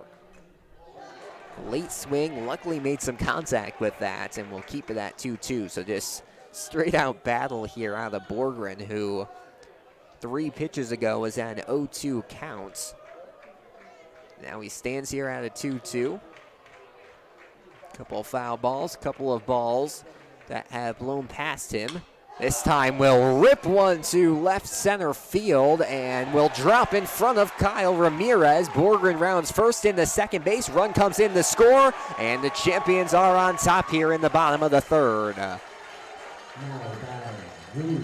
Late swing, luckily made some contact with that, and we'll keep it at 2-2. So just straight out battle here out of Borgren, who 3 pitches ago was at an 0-2 count. Now he stands here at a 2-2. Couple of foul balls, couple of balls that have blown past him. This time will rip one to left center field and will drop in front of Kyle Ramirez. Borgren rounds first into second base. Run comes in to score, and the champions are on top here in the bottom of the third.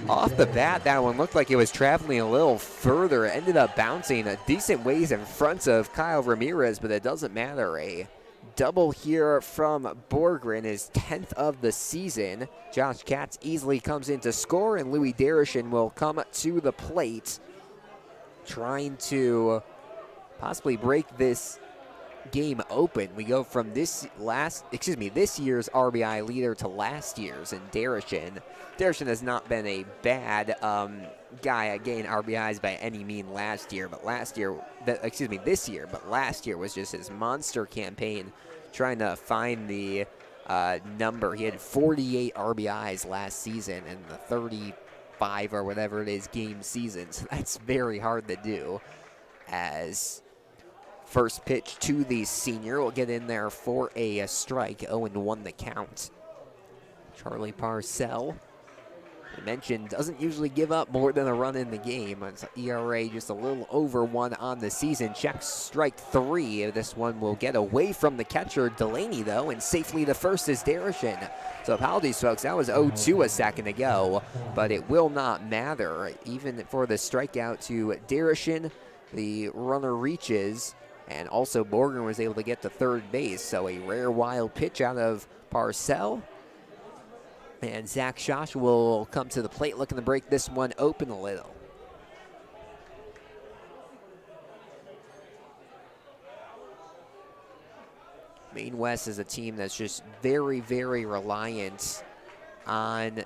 Off the bat, that one looked like it was traveling a little further. It ended up bouncing a decent ways in front of Kyle Ramirez, but it doesn't matter. A double here from Borgren, his 10th of the season. Josh Katz easily comes in to score, and Louis Derishin will come to the plate, trying to possibly break this game open. We go from this year's RBI leader to last year's, and Derishin has not been a bad guy at getting RBIs by any mean last year, but this year, but last year was just his monster campaign trying to find the number. He had 48 RBIs last season in the 35 or whatever it is game season, so that's very hard to do. As first pitch to the senior will get in there for a strike. 0-1 the count. Charlie Parcell, I mentioned, doesn't usually give up more than a run in the game. It's ERA just a little over 1 on the season. Checks strike 3. This one will get away from the catcher Delaney, though, and safely to first is Derishin. So apologies, folks. That was 0-2 a second ago, but it will not matter. Even for the strikeout to Derishin, the runner reaches, and also Borgren was able to get to third base. So a rare wild pitch out of Parcell. And Zach Schosch will come to the plate looking to break this one open a little. Maine West is a team that's just very, very reliant on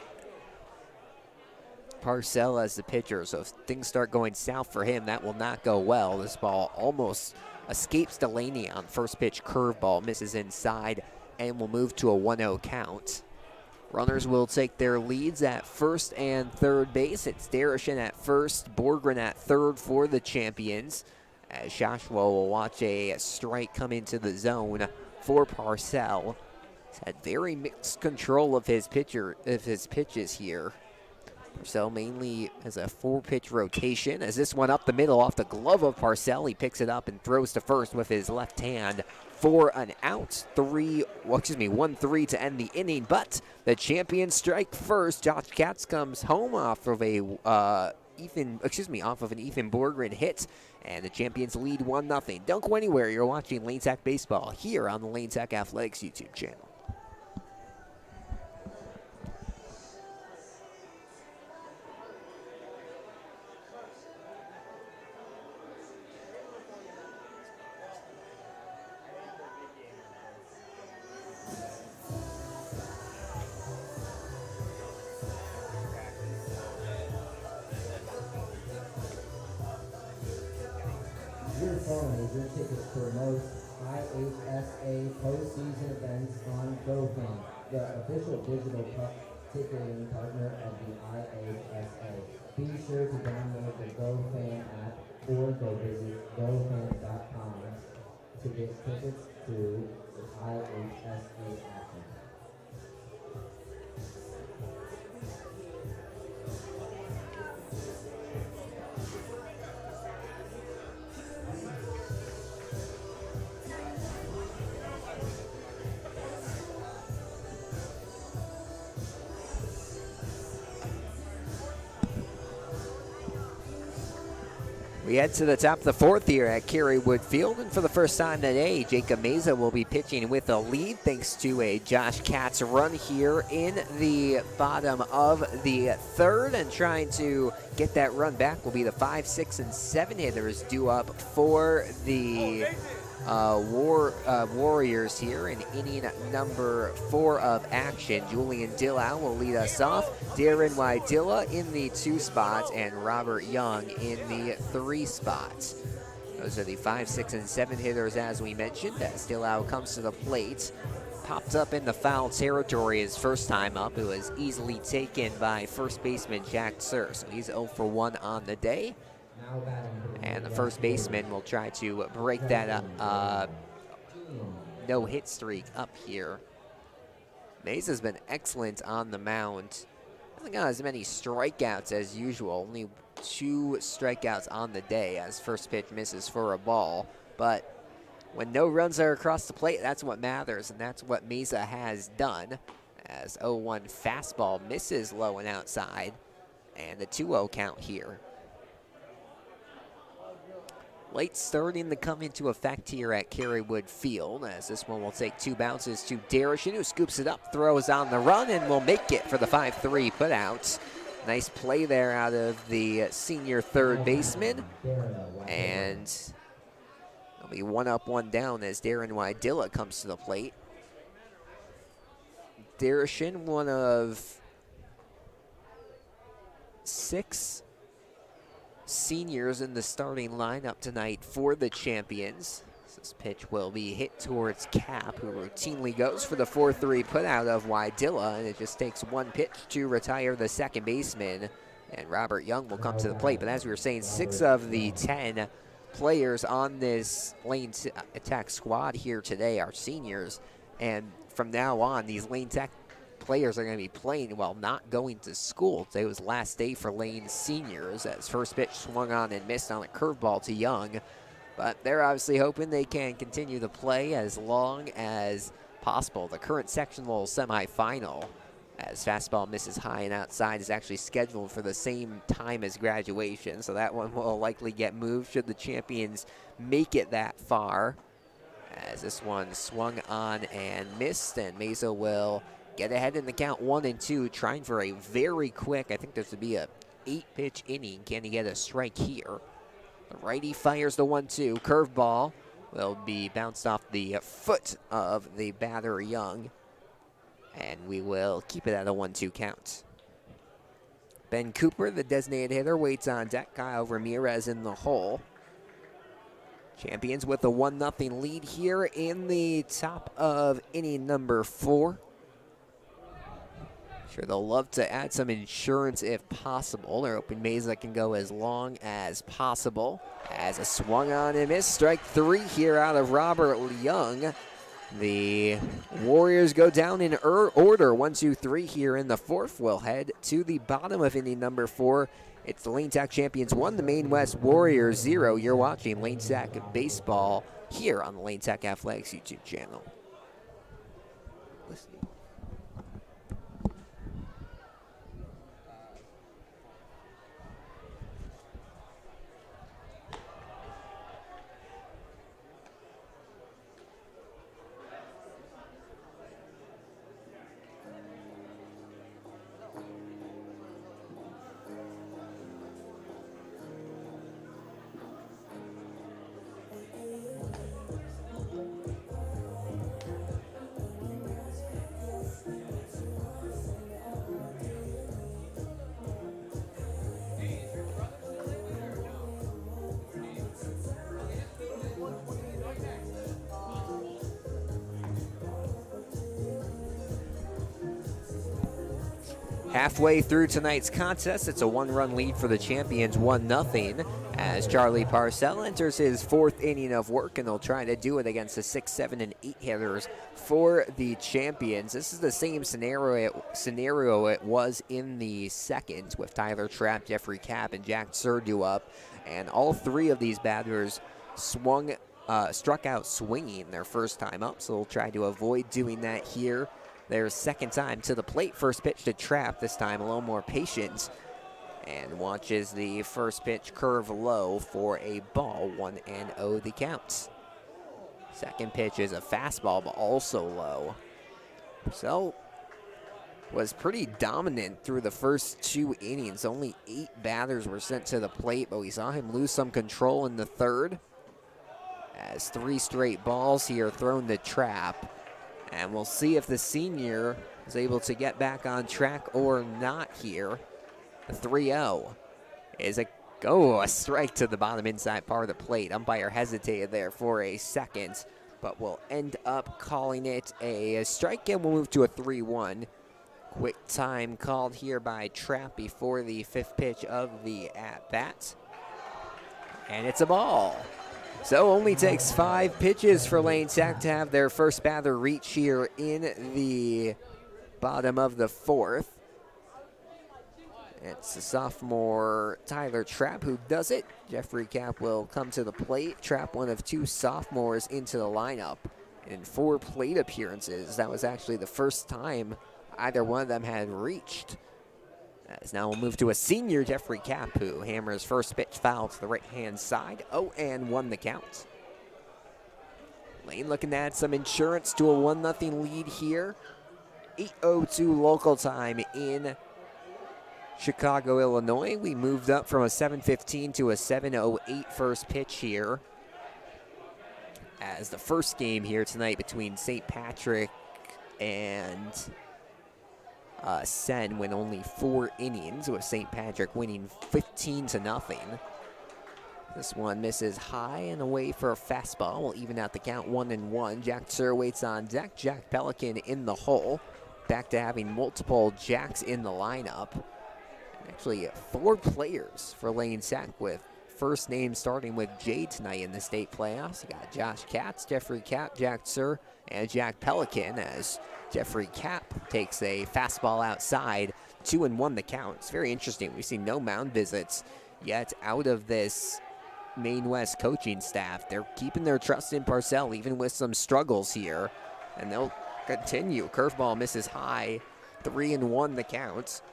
Parcell as the pitcher. So if things start going south for him, that will not go well. This ball almost escapes Delaney on first pitch curveball, misses inside, and will move to a 1-0 count. Runners will take their leads at first and third base. It's Derishin at first, Borgren at third for the champions, as Joshua will watch a strike come into the zone for Parcell. He's had very mixed control of his pitches here. Parcell mainly has a 4-pitch rotation, as this one up the middle off the glove of Parcell. He picks it up and throws to first with his left hand for an out. 1-3 to end the inning, but the champions strike first. Josh Katz comes home off of an Ethan Borgren hit, and the champions lead 1-0. Don't go anywhere. You're watching Lane Tech Baseball here on the Lane Tech Athletics YouTube channel. Your phone is your tickets for most IHSA postseason events on GoFan, the official digital ticketing partner of the IHSA. Be sure to download the GoFan app or go visit gofan.com to get tickets to the IHSA action. We head to the top of the fourth here at Kerry Wood Field, and for the first time today, Jacob Meza will be pitching with a lead thanks to a Josh Katz run here in the bottom of the third, and trying to get that run back will be the 5, 6, and 7 hitters due up for the Warriors here in inning number 4 of action. Julian Dillow will lead us off. Darren Wydilla in the 2 spots, and Robert Young in the 3 spots. Those are the 5, 6, and 7 hitters, as we mentioned, as Dillow comes to the plate. Popped up in the foul territory his first time up. It was easily taken by first baseman Jack Sir, so he's 0 for 1 on the day. Now batting for the And Maine the West first baseman Warriors. will try to break that no-hit streak up here. Mays has been excellent on the mound. Hasn't got as many strikeouts as usual. Only 2 strikeouts on the day as first pitch misses for a ball. But when no runs are across the plate, that's what matters, and that's what Mesa has done. As 0-1 fastball misses low and outside, and the 2-0 count here. Late starting to come into effect here at Kerrywood Field, as this one will take 2 bounces to Darishin, who scoops it up, throws on the run, and will make it for the 5-3 putout. Nice play there out of the senior third baseman, and it'll be 1 up, 1 down as Darren Wydilla comes to the plate. Darishin, one of 6 seniors in the starting lineup tonight for the champions. This pitch will be hit towards Cap, who routinely goes for the 4-3 putout of Wydilla, and it just takes 1 pitch to retire the second baseman, and Robert Young will come to the plate. But as we were saying, 6 of the 10 players on this Lane Tech squad here today are seniors, and from now on, these Lane Tech players are going to be playing while not going to school. Today was last day for Lane seniors, as first pitch swung on and missed on a curveball to Young. But they're obviously hoping they can continue to play as long as possible. The current sectional semifinal, as fastball misses high and outside, is actually scheduled for the same time as graduation. So that one will likely get moved should the champions make it that far. As this one swung on and missed, and Mesa will get ahead in the count 1-2, trying for a very quick, I think there's to be a 8-pitch inning. Can he get a strike here? The righty fires the 1-2. Curveball will be bounced off the foot of the batter Young, and we will keep it at a 1-2 count. Ben Cooper, the designated hitter, waits on deck. Kyle Ramirez in the hole. Champions with a 1-0 lead here in the top of inning number 4. Sure, they'll love to add some insurance if possible. They're hoping Mesa can go as long as possible. As a swung on and missed, strike 3 here out of Robert Young. The Warriors go down in order, 1-2-3 here in the 4th. We'll head to the bottom of inning number 4. It's the Lane Tech champions 1, the Maine West Warriors 0. You're watching Lane Tech Baseball here on the Lane Tech Athletics YouTube channel. Listening. Halfway through tonight's contest, it's a 1-run lead for the champions, 1-0, as Charlie Parcell enters his 4th inning of work, and they'll try to do it against the 6, 7, and 8 hitters for the champions. This is the same scenario it was in the 2nd, with Tyler Trapp, Jeffrey Kapp, and Jack Surdu up, and all 3 of these batters struck out swinging their first time up, so they'll try to avoid doing that here. Their 2nd time to the plate. First pitch to Trapp, this time a little more patient, and watches the first pitch curve low for a ball. 1-0 the count. Second pitch is a fastball, but also low. So was pretty dominant through the first 2 innings. Only 8 batters were sent to the plate, but we saw him lose some control in the 3rd, as 3 straight balls here thrown to Trapp. And we'll see if the senior is able to get back on track or not here. The 3-0 is a strike to the bottom inside part of the plate. Umpire hesitated there for a second, but will end up calling it a strike, and we'll move to a 3-1. Quick time called here by Trapp before the 5th pitch of the at-bat. And it's a ball. So only takes 5 pitches for Lane Tech to have their first batter reach here in the bottom of the 4th. It's the sophomore Tyler Trapp who does it. Jeffrey Cap will come to the plate. Trapp, one of 2 sophomores into the lineup. In 4 plate appearances, that was actually the first time either one of them had reached. As now we'll move to a senior, Jeffrey Cap, who hammers first pitch foul to the right-hand side. 0-1 the count. Lane looking to add some insurance to a 1-0 lead here. 8:02 local time in Chicago, Illinois. We moved up from a 7:15 to a 7:08 first pitch here. As the first game here tonight between St. Patrick and Sen went only 4 innings, with St. Patrick winning 15-0. This one misses high and away for a fastball. We'll even out the count 1-1. Jack Sir waits on deck. Jack Pelican in the hole. Back to having multiple Jacks in the lineup. Actually, 4 players for Lane Tech, with first name starting with J tonight in the state playoffs. You got Josh Katz, Jeffrey Cap, Jack Sir, and Jack Pelican, as Jeffrey Cap takes a fastball outside. 2-1 the count. It's very interesting. We've seen no mound visits yet out of this Maine West coaching staff. They're keeping their trust in Parcell, even with some struggles here, and they'll continue. Curveball misses high. 3-1 the count.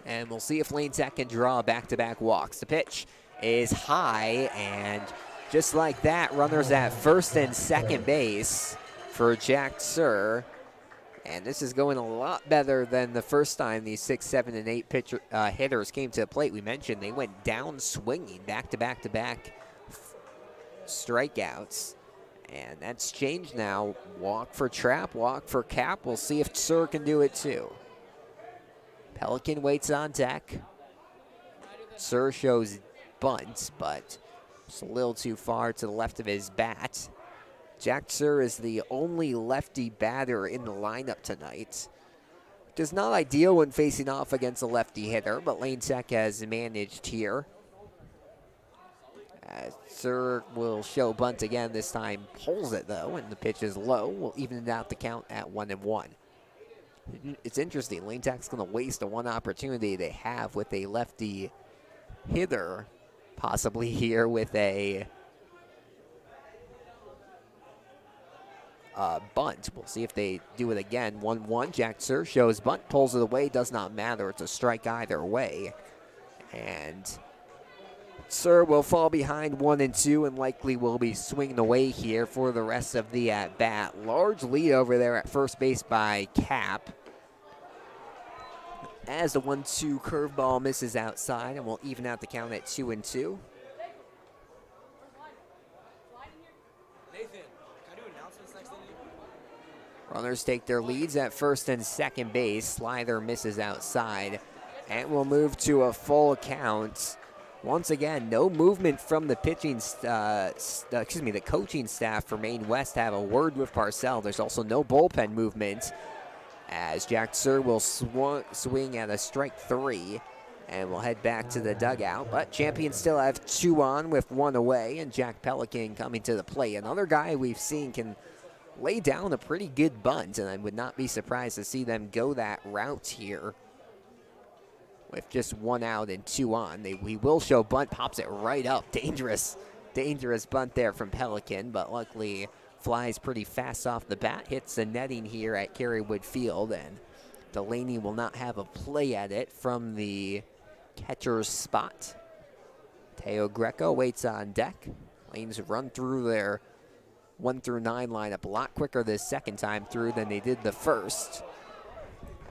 And we'll see if Lane Tech can draw back-to-back walks. The pitch is high, and just like that, runners at first and second base for Jack Sir. And this is going a lot better than the first time these 6, 7, and 8 hitters came to the plate. We mentioned they went down swinging back-to-back-to-back strikeouts. And that's changed now. Walk for Trapp, walk for Cap. We'll see if Sir can do it too. Pelican waits on deck. Sir shows bunt, but it's a little too far to the left of his bat. Jack Sir is the only lefty batter in the lineup tonight. Which is not ideal when facing off against a lefty hitter, but Lane Tech has managed here. Sir will show bunt again, this time pulls it though, and the pitch is low. We'll even it out the count at 1-1. It's interesting, Lane Tech's going to waste a 1 opportunity they have with a lefty hitter, possibly here with a bunt. We'll see if they do it again. 1-1, Jack Sir shows bunt, pulls it away, does not matter. It's a strike either way. And Sir will fall behind 1-2 and likely will be swinging away here for the rest of the at-bat. Large lead over there at first base by Cap. As the 1-2 curveball misses outside, and we'll even out the count at 2-2. Runners take their leads at first and second base. Slider misses outside, and we'll move to a full count. Once again, no movement from the the coaching staff for Maine West. Have a word with Parcell. There's also no bullpen movement, as Jack Sir will swing at a strike 3, and we'll head back to the dugout. But champions still have 2 on with 1 away, and Jack Pelican coming to the plate. Another guy we've seen can lay down a pretty good bunt, and I would not be surprised to see them go that route here. With just 1 out and 2 on. We will show bunt, pops it right up. Dangerous bunt there from Pelican, but luckily flies pretty fast off the bat. Hits the netting here at Kerrywood Field, and Delaney will not have a play at it from the catcher's spot. Teo Greco waits on deck. Lanes run through their 1 through 9 lineup a lot quicker this second time through than they did the first.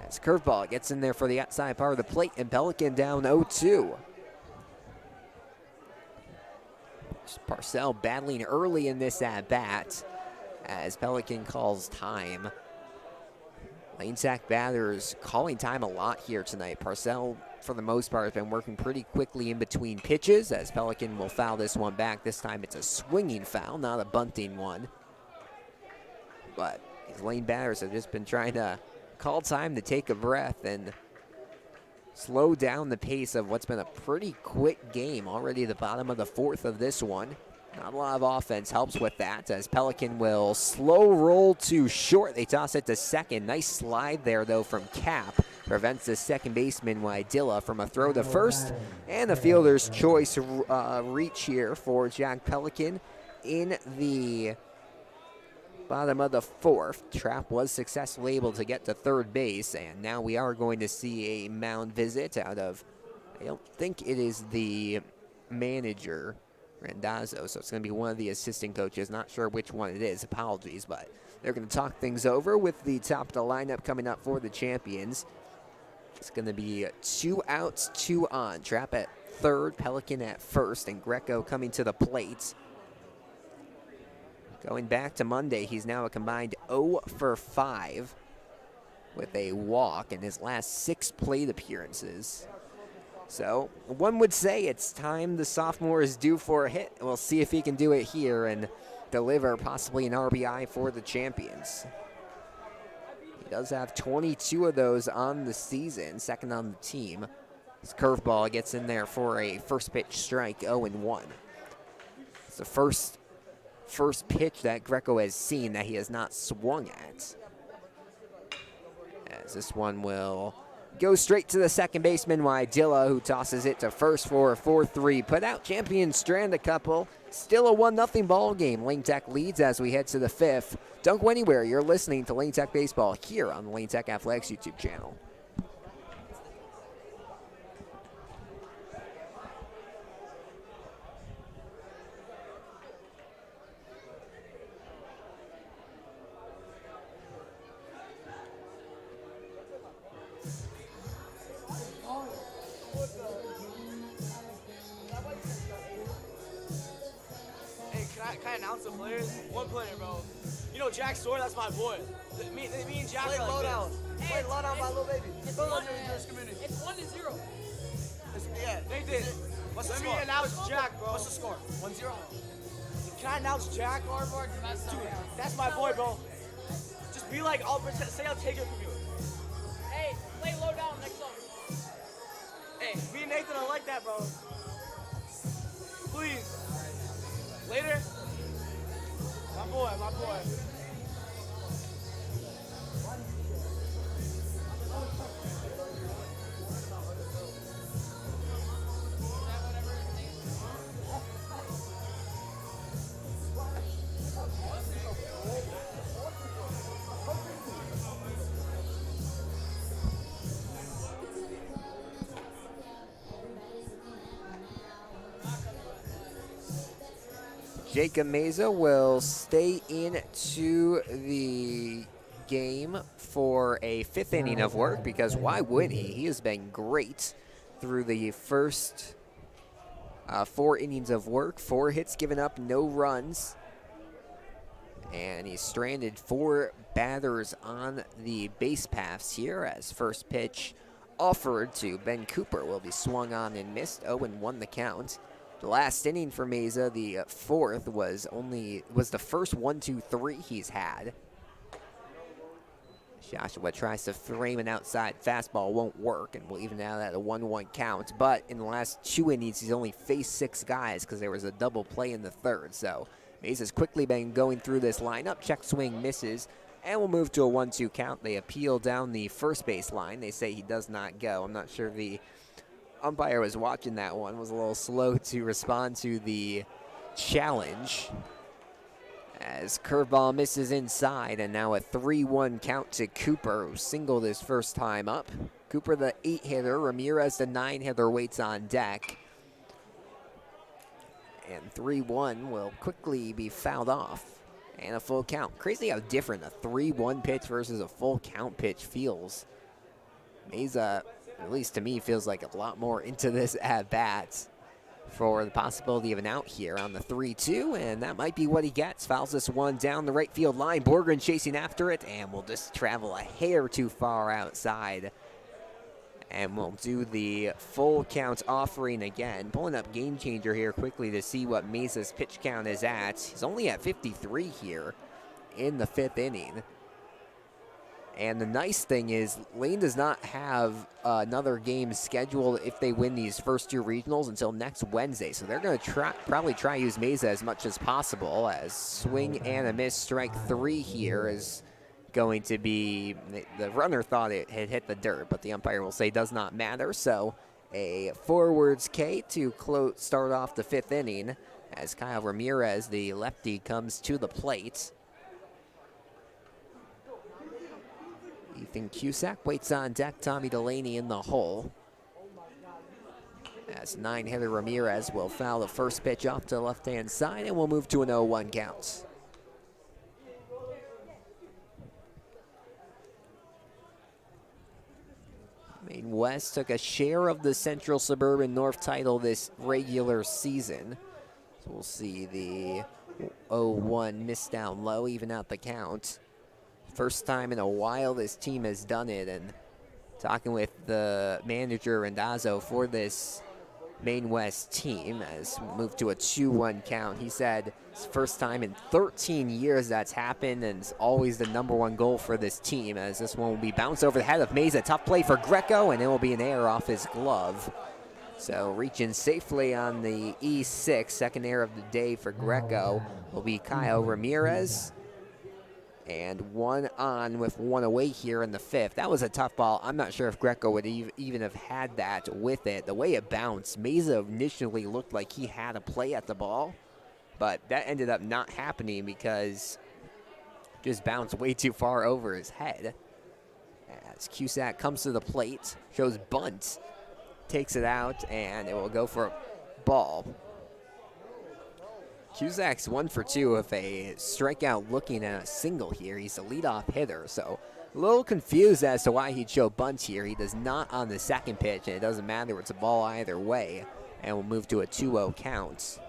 As curveball gets in there for the outside part of the plate, and Pelican down 0-2. Parcell battling early in this at-bat as Pelican calls time. Lane Tech batters calling time a lot here tonight. Parcell, for the most part, has been working pretty quickly in between pitches, as Pelican will foul this one back. This time it's a swinging foul, not a bunting one. But these Lane batters have just been trying to call time to take a breath, and slow down the pace of what's been a pretty quick game. Already the bottom of the fourth of this one. Not a lot of offense helps with that, as Pelican will slow roll to short. They toss it to second. Nice slide there, though, from Cap. Prevents the second baseman, Wydilla, from a throw to first. And a fielder's choice reach here for Jack Pelican in the bottom of the fourth. Trap was successfully able to get to third base, and now we are going to see a mound visit out of, I don't think it is the manager, Randazzo, so it's going to be one of the assistant coaches. Not sure which one it is. Apologies, but they're going to talk things over with the top of the lineup coming up for the champions. It's going to be 2 outs, 2 on. Trap at third, Pelican at first, and Greco coming to the plate. Going back to Monday, he's now a combined 0 for 5 with a walk in his last 6 plate appearances. So one would say it's time the sophomore is due for a hit. We'll see if he can do it here and deliver possibly an RBI for the champions. He does have 22 of those on the season, second on the team. His curveball gets in there for a first pitch strike, 0-1. It's the first pitch that Greco has seen that he has not swung at. As this one will go straight to the second baseman, Wydilla, who tosses it to first for a 4-3 put-out. Champions strand a couple. Still a 1-0 ball game. Lane Tech leads as we head to the fifth. Don't go anywhere. You're listening to Lane Tech Baseball here on the Lane Tech Athletics YouTube channel. Can I announce the players? One player, bro. You know Jack Store? That's my boy. Me and Jack are like lowdown. Play lowdown by Lil Baby. It's 1-0. Yeah, they did. What's the score? Let me announce Jack, bro. What's the score? 1-0. Can I announce Jack? Dude, that's my boy, bro. Just be like, say I'll take it from you. Hey, play low down next song. Hey, me and Nathan are like that, bro. Please. Later. My boy, my boy. Jacob Meza will stay into the game for a fifth inning of work, because why would he? He has been great through the first 4 innings of work. 4 hits given up, no runs. And he's stranded 4 batters on the base paths here, as first pitch offered to Ben Cooper will be swung on and missed. 0-1 the count. The last inning for Meza, the fourth, was the first 1-2-3 he's had. Joshua tries to frame an outside fastball, won't work, and will even out at a 1-1 count. But in the last 2 innings, he's only faced 6 guys because there was a double play in the third. So Meza's quickly been going through this lineup. Check swing misses, and we'll move to a 1-2 count. They appeal down the first base line. They say he does not go. I'm not sure the umpire was watching that one, was a little slow to respond to the challenge, as curveball misses inside, and now a 3-1 count to Cooper, who singled his first time up. Cooper the 8-hitter, Ramirez the 9-hitter waits on deck, and 3-1 will quickly be fouled off, and a full count. Crazy how different a 3-1 pitch versus a full count pitch feels. Meza, at least to me, feels like a lot more into this at-bat for the possibility of an out here on the 3-2, and that might be what he gets. Fouls this one down the right field line. Borgren chasing after it, and will just travel a hair too far outside. And we'll do the full count offering again. Pulling up Game Changer here quickly to see what Meza's pitch count is at. He's only at 53 here in the 5th inning. And the nice thing is Lane does not have another game scheduled if they win these first 2 regionals until next Wednesday. So they're going to probably try to use Mesa as much as possible, as swing and a miss, strike 3 here is going to be, the runner thought it had hit the dirt, but the umpire will say does not matter. So a forwards K to start off the 5th inning as Kyle Ramirez, the lefty, comes to the plate. Ethan Cusack waits on deck. Tommy Delaney in the hole. As 9-hitter Ramirez will foul the first pitch off to the left-hand side, and we'll move to an 0-1 count. Maine West took a share of the Central Suburban North title this regular season. So we'll see the 0-1 miss down low, even out the count. First time in a while this team has done it, and talking with the manager Randazzo for this Maine West team as we move to a 2-1 count. He said it's the first time in 13 years that's happened, and it's always the #1 goal for this team, as this one will be bounced over the head of Mesa. Tough play for Greco, and it will be an error off his glove. So reaching safely on the E6, second error of the day for Greco, will be Kyle Ramirez. And 1 on with 1 away here in the 5th. That was a tough ball. I'm not sure if Greco would even have had that with it. The way it bounced, Mesa initially looked like he had a play at the ball, but that ended up not happening because it just bounced way too far over his head. As Cusack comes to the plate, shows bunt, takes it out, and it will go for a ball. Cusack's 1 for 2 with a strikeout looking at a single here. He's a leadoff hitter, so a little confused as to why he'd show bunt here. He does not on the second pitch, and it doesn't matter. It's a ball either way, and we'll move to a 2-0 count.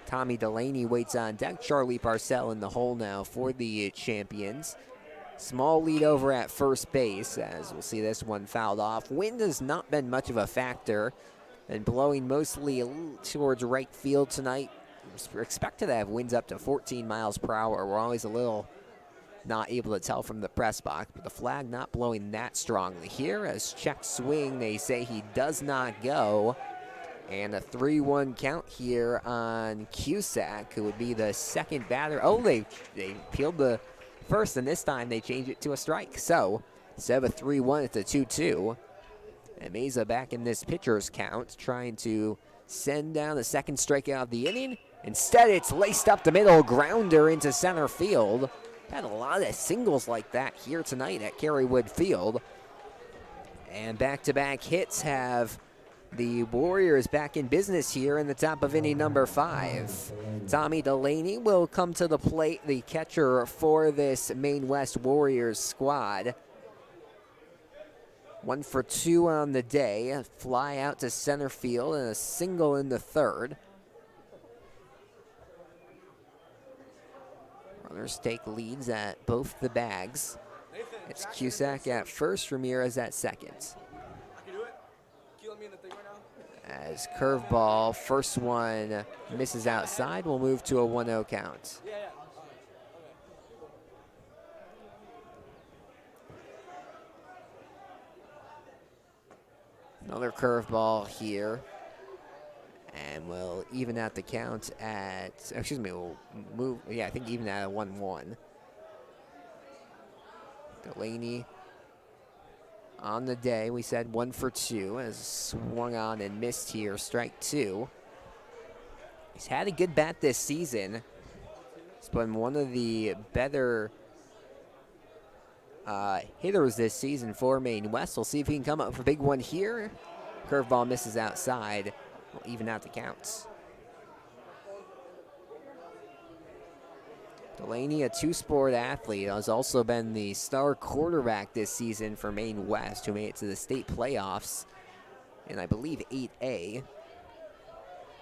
Tommy Delaney waits on deck. Charlie Parcell in the hole now for the champions. Small lead over at first base, as we'll see this one fouled off. Wind has not been much of a factor, and blowing mostly towards right field tonight. We're expected to have winds up to 14 miles per hour. We're always a little not able to tell from the press box, but the flag not blowing that strongly here. As check swing, they say he does not go. And a 3-1 count here on Cusack, who would be the second batter. Oh, they peeled the first, and this time they changed it to a strike. So instead of a 3-1, it's a 2-2. And Mesa back in this pitcher's count, trying to send down the second strikeout of the inning. Instead, it's laced up the middle, grounder into center field. Had a lot of singles like that here tonight at Kerrywood Field. And back-to-back hits have the Warriors back in business here in the top of inning number 5. Tommy Delaney will come to the plate, the catcher for this Maine West Warriors squad. 1 for 2 on the day, a fly out to center field and a single in the 3rd. Runners take leads at both the bags. It's Cusack at first, Ramirez at second. As curveball, first one misses outside, we'll move to a 1-0 count. Another curveball here. And we'll even out the count at, excuse me, we'll move, I think even at a 1-1. Delaney on the day, we said 1 for 2, has swung on and missed here, strike 2. He's had a good bat this season. He's been one of the better hitters this season for Maine West. We'll see if he can come up with a big one here. Curveball misses outside. We'll even out the counts. Delaney, a two-sport athlete, has also been the star quarterback this season for Maine West, who made it to the state playoffs in, I believe, 8A.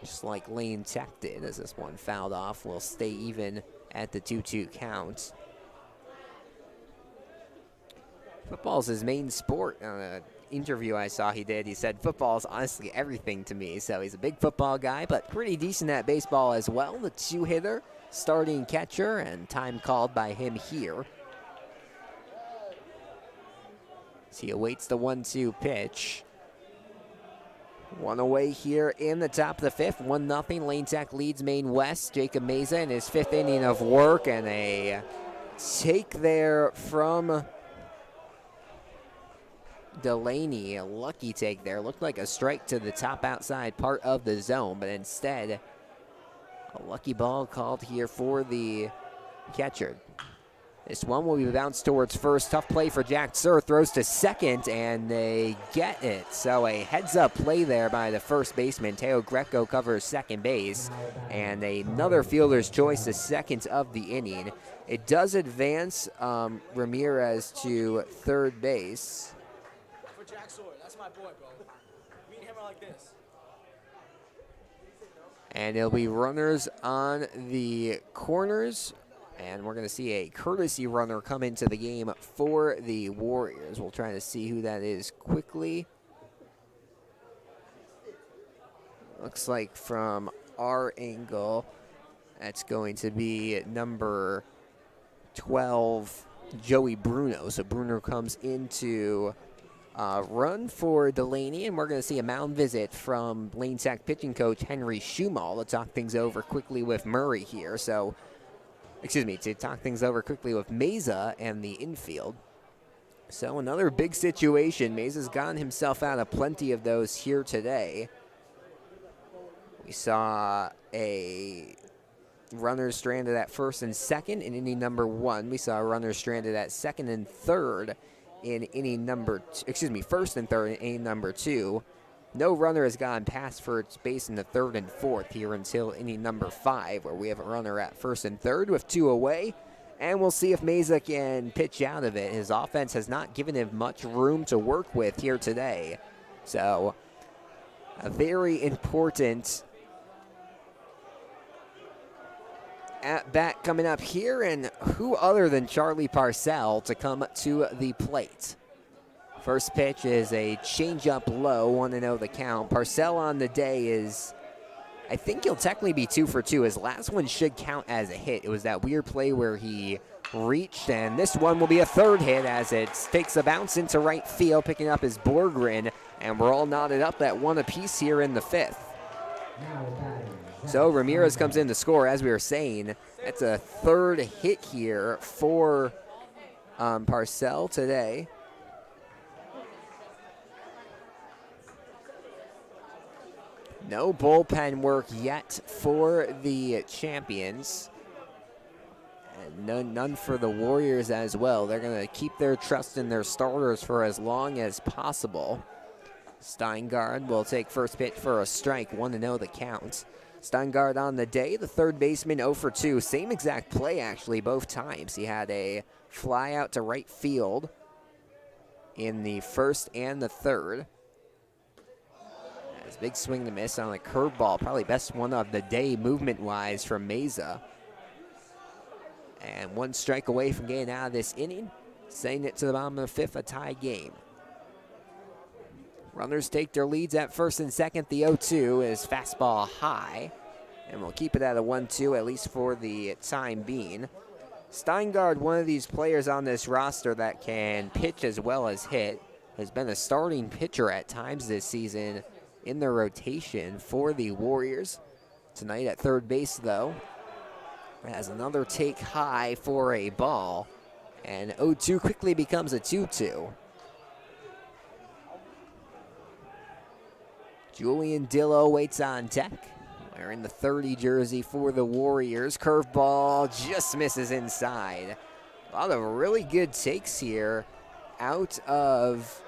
Just like Lane Tech did, as this one fouled off. Will stay even at the 2-2 count. Football's his main sport. Interview I saw he did, he said football is honestly everything to me. So he's a big football guy, but pretty decent at baseball as well. The two-hitter, starting catcher, and time called by him here. as he awaits the 1-2 pitch. One away here in the top of the fifth. 1-0. Lane Tech leads Maine West. Jacob Meza in his fifth inning of work, and a take there from Delaney. A lucky take there. Looked like a strike to the top outside part of the zone, but instead a lucky ball called here for the catcher. This one will be bounced towards first. Tough play for Jack Sir. Throws to second, and they get it. So a heads-up play there by the first baseman. Teo Greco covers second base. And another fielder's choice, the second of the inning. It does advance Ramirez to third base. For Jack Sawyer, that's my boy, bro. Me and him are like this. And it'll be runners on the corners. And we're going to see a courtesy runner come into the game for the Warriors. We'll try to see who that is quickly. Looks like from our angle, that's going to be number 12, Joey Bruno. So Bruno comes into run for Delaney, and we're going to see a mound visit from Lane Tech pitching coach Henry Schumal to talk things over quickly with Murray here. So, to talk things over quickly with Meza and the infield. So another big situation. Meza's gotten himself out of plenty of those here today. We saw a runner stranded at first and second in inning number 1. We saw a runner stranded at second and third in inning number first and third in inning number 2. No runner has gone past first base in the third and fourth here until inning number 5, where we have a runner at first and third with 2 away. And we'll see if Meza can pitch out of it. His offense has not given him much room to work with here today. So, a very important at-bat coming up here, and who other than Charlie Parcell to come to the plate. First pitch is a changeup low, 1-0 the count. Parcell on the day is, I think he'll technically be 2 for 2. His last one should count as a hit. It was that weird play where he reached, and this one will be a third hit as it takes a bounce into right field, picking up his Borgren, and we're all knotted up at 1 apiece here in the 5th. So Ramirez comes in to score, as we were saying. That's a third hit here for Parcell today. No bullpen work yet for the champions. And none for the Warriors as well. They're going to keep their trust in their starters for as long as possible. Steingard will take first pitch for a strike, 1-0 the count. Steingard on the day, the third baseman 0 for 2. Same exact play, actually, both times. He had a fly out to right field in the first and the third. Big swing to miss on a curveball. Probably best one of the day movement-wise from Meza. And 1 strike away from getting out of this inning. Sending it to the bottom of the 5th, a tie game. Runners take their leads at first and second. The 0-2 is fastball high. And we'll keep it at a 1-2, at least for the time being. Steingard, one of these players on this roster that can pitch as well as hit, has been a starting pitcher at times this season in the rotation for the Warriors. Tonight at third base, though, has another take high for a ball, and 0-2 quickly becomes a 2-2. Julian Dillo waits on deck, wearing the 30 jersey for the Warriors. Curveball just misses inside. A lot of really good takes here out of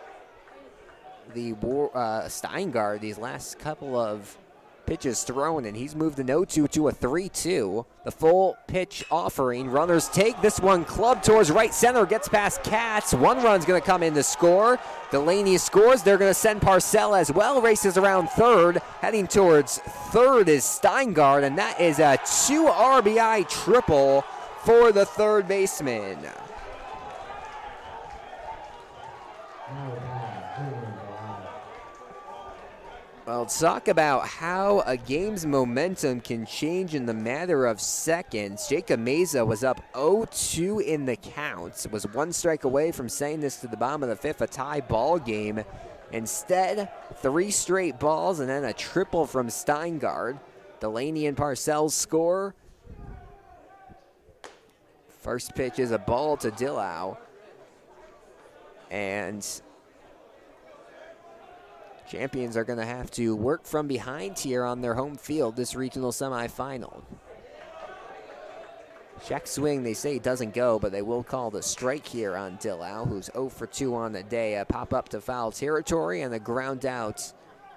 the Steingard, these last couple of pitches thrown, and he's moved an 0-2 to a 3-2. The full pitch offering. Runners take this one, club towards right center, gets past Katz. 1 run's going to come in to score. Delaney scores. They're going to send Parcell as well. Races around third. Heading towards third is Steingard, and that is a 2 RBI triple for the third baseman. Well, talk about how a game's momentum can change in the matter of seconds. Jacob Meza was up 0-2 in the count. Was one strike away from sending this to the bottom of the fifth, a tie ball game. Instead, 3 straight balls and then a triple from Steingard. Delaney and Parcells score. First pitch is a ball to Dillow. And Champions are going to have to work from behind here on their home field this regional semifinal. Check swing, they say doesn't go, but they will call the strike here on Dillow, who's 0 for 2 on the day. A pop up to foul territory and a ground out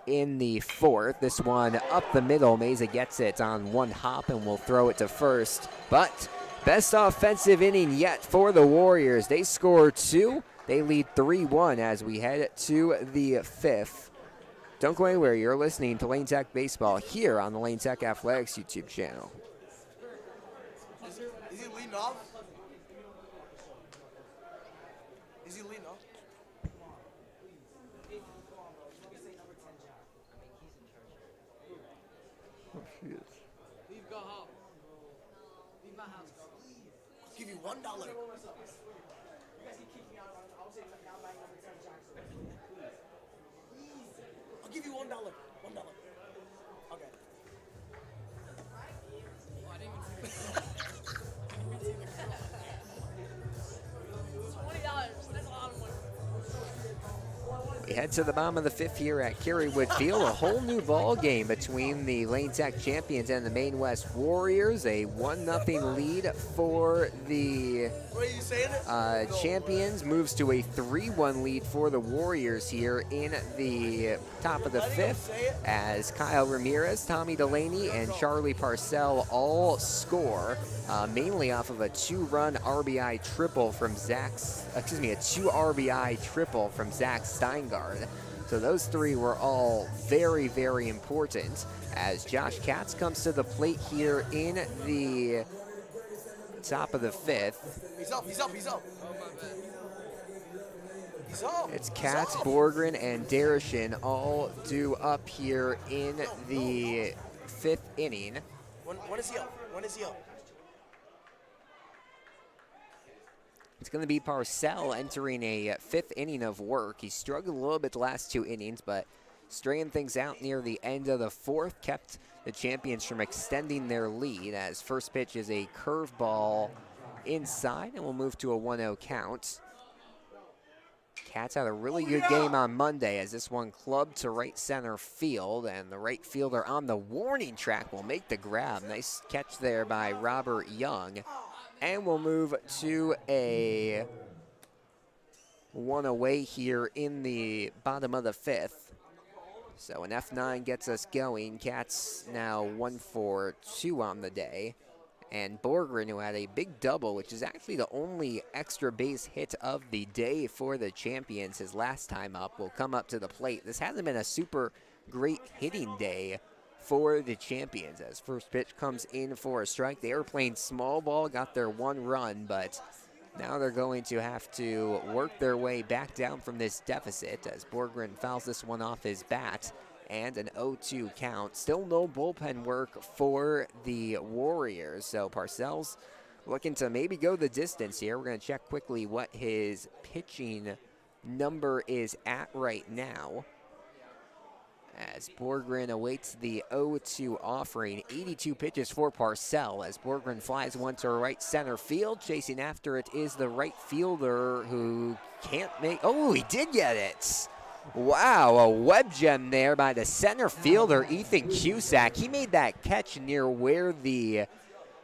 in the fourth. This one up the middle. Meza gets it on one hop and will throw it to first. But best offensive inning yet for the Warriors. They score 2. They lead 3-1 as we head to the fifth. Don't go anywhere. You're listening to Lane Tech Baseball here on the Lane Tech Athletics YouTube channel. Is he leading off? Is he leading off? Leave, go home. Leave my house, go. I'll give you $1. I'll give you $1. $1. Okay. $20. That's a lot of money. We head to the bottom of the fifth here at Kerrywood Field. A whole new ball game between the Lane Tech Champions and the Maine West Warriors. A 1-0 lead for the Champions. Moves to a 3-1 lead for the Warriors here in the top of the fifth as Kyle Ramirez, Tommy Delaney, and Charlie Parcell all score, mainly off of a 2-run RBI triple from a 2 RBI triple from Zach Steingard. So those 3 were all very, very important as Josh Katz comes to the plate here in the top of the fifth. He's up. He's up. He's up. He's up. It's Katz, Borgren, and Darishin all due up here in the fifth inning. When is he up? When is he up? It's going to be Parcell entering a fifth inning of work. He struggled a little bit the last 2 innings, but straightened things out near the end of the fourth, kept the Champions from extending their lead as first pitch is a curveball inside, and we'll move to a 1-0 count. Katz had a really good game on Monday as this one clubbed to right center field, and the right fielder on the warning track will make the grab. Nice catch there by Robert Young. And we'll move to a 1 away here in the bottom of the fifth. So an F9 gets us going. Katz now 1 for 2 on the day. And Borgren, who had a big double, which is actually the only extra base hit of the day for the Champions, his last time up, will come up to the plate. This hasn't been a super great hitting day for the Champions as first pitch comes in for a strike. They were playing small ball, got their 1 run, but now they're going to have to work their way back down from this deficit as Borgren fouls this one off his bat. And an 0-2 count. Still no bullpen work for the Warriors. So Parcells looking to maybe go the distance here. We're going to check quickly what his pitching number is at right now. As Borgren awaits the 0-2 offering. 82 pitches for Parcell as Borgren flies one to right center field. Chasing after it is the right fielder who can't make... Oh, he did get it! Wow, a web gem there by the center fielder, Ethan Cusack. He made that catch near where the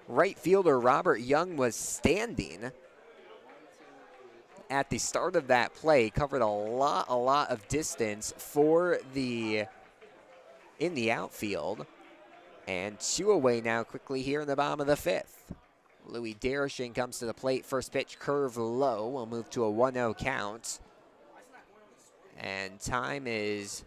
right fielder, Robert Young, was standing at the start of that play. Covered a lot of distance for in the outfield. And 2 away now quickly here in the bottom of the fifth. Louis Darishin comes to the plate. First pitch curve low. We'll move to a 1-0 count. And time is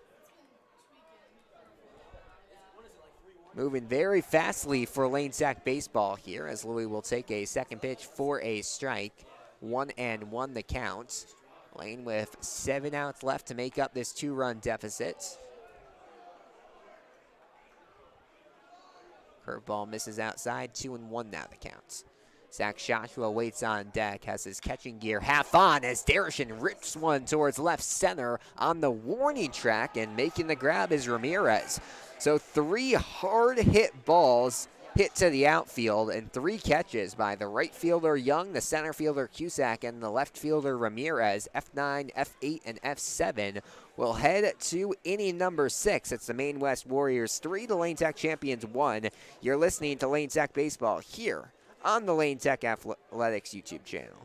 moving very fastly for Lane Tech baseball here as Louis will take a second pitch for a strike. 1-1 the count. Lane with 7 outs left to make up this 2-run deficit. Curveball misses outside, 2-1 now the count. Zach Joshua waits on deck, has his catching gear half on as Darishan rips one towards left center on the warning track, and making the grab is Ramirez. So 3 hard hit balls hit to the outfield and 3 catches by the right fielder Young, the center fielder Cusack, and the left fielder Ramirez. F9, F8, and F7 will head to inning number 6. It's the Maine West Warriors 3, the Lane Tech Champions 1. You're listening to Lane Tech Baseball here on the Lane Tech Athletics YouTube channel.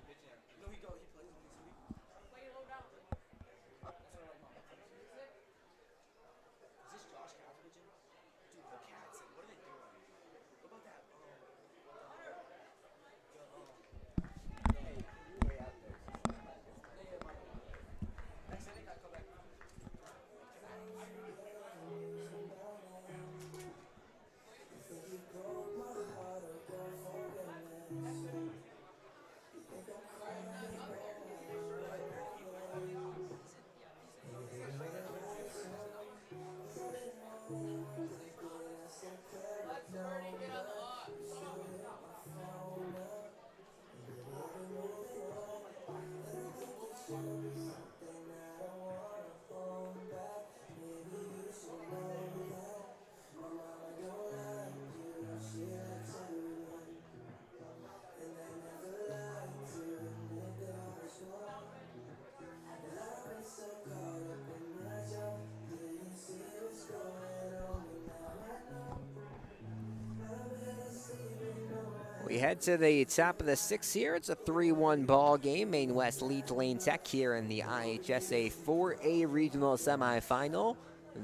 We head to the top of the 6th here. It's a 3-1 ball game. Maine West leads Lane Tech here in the IHSA 4A regional semifinal.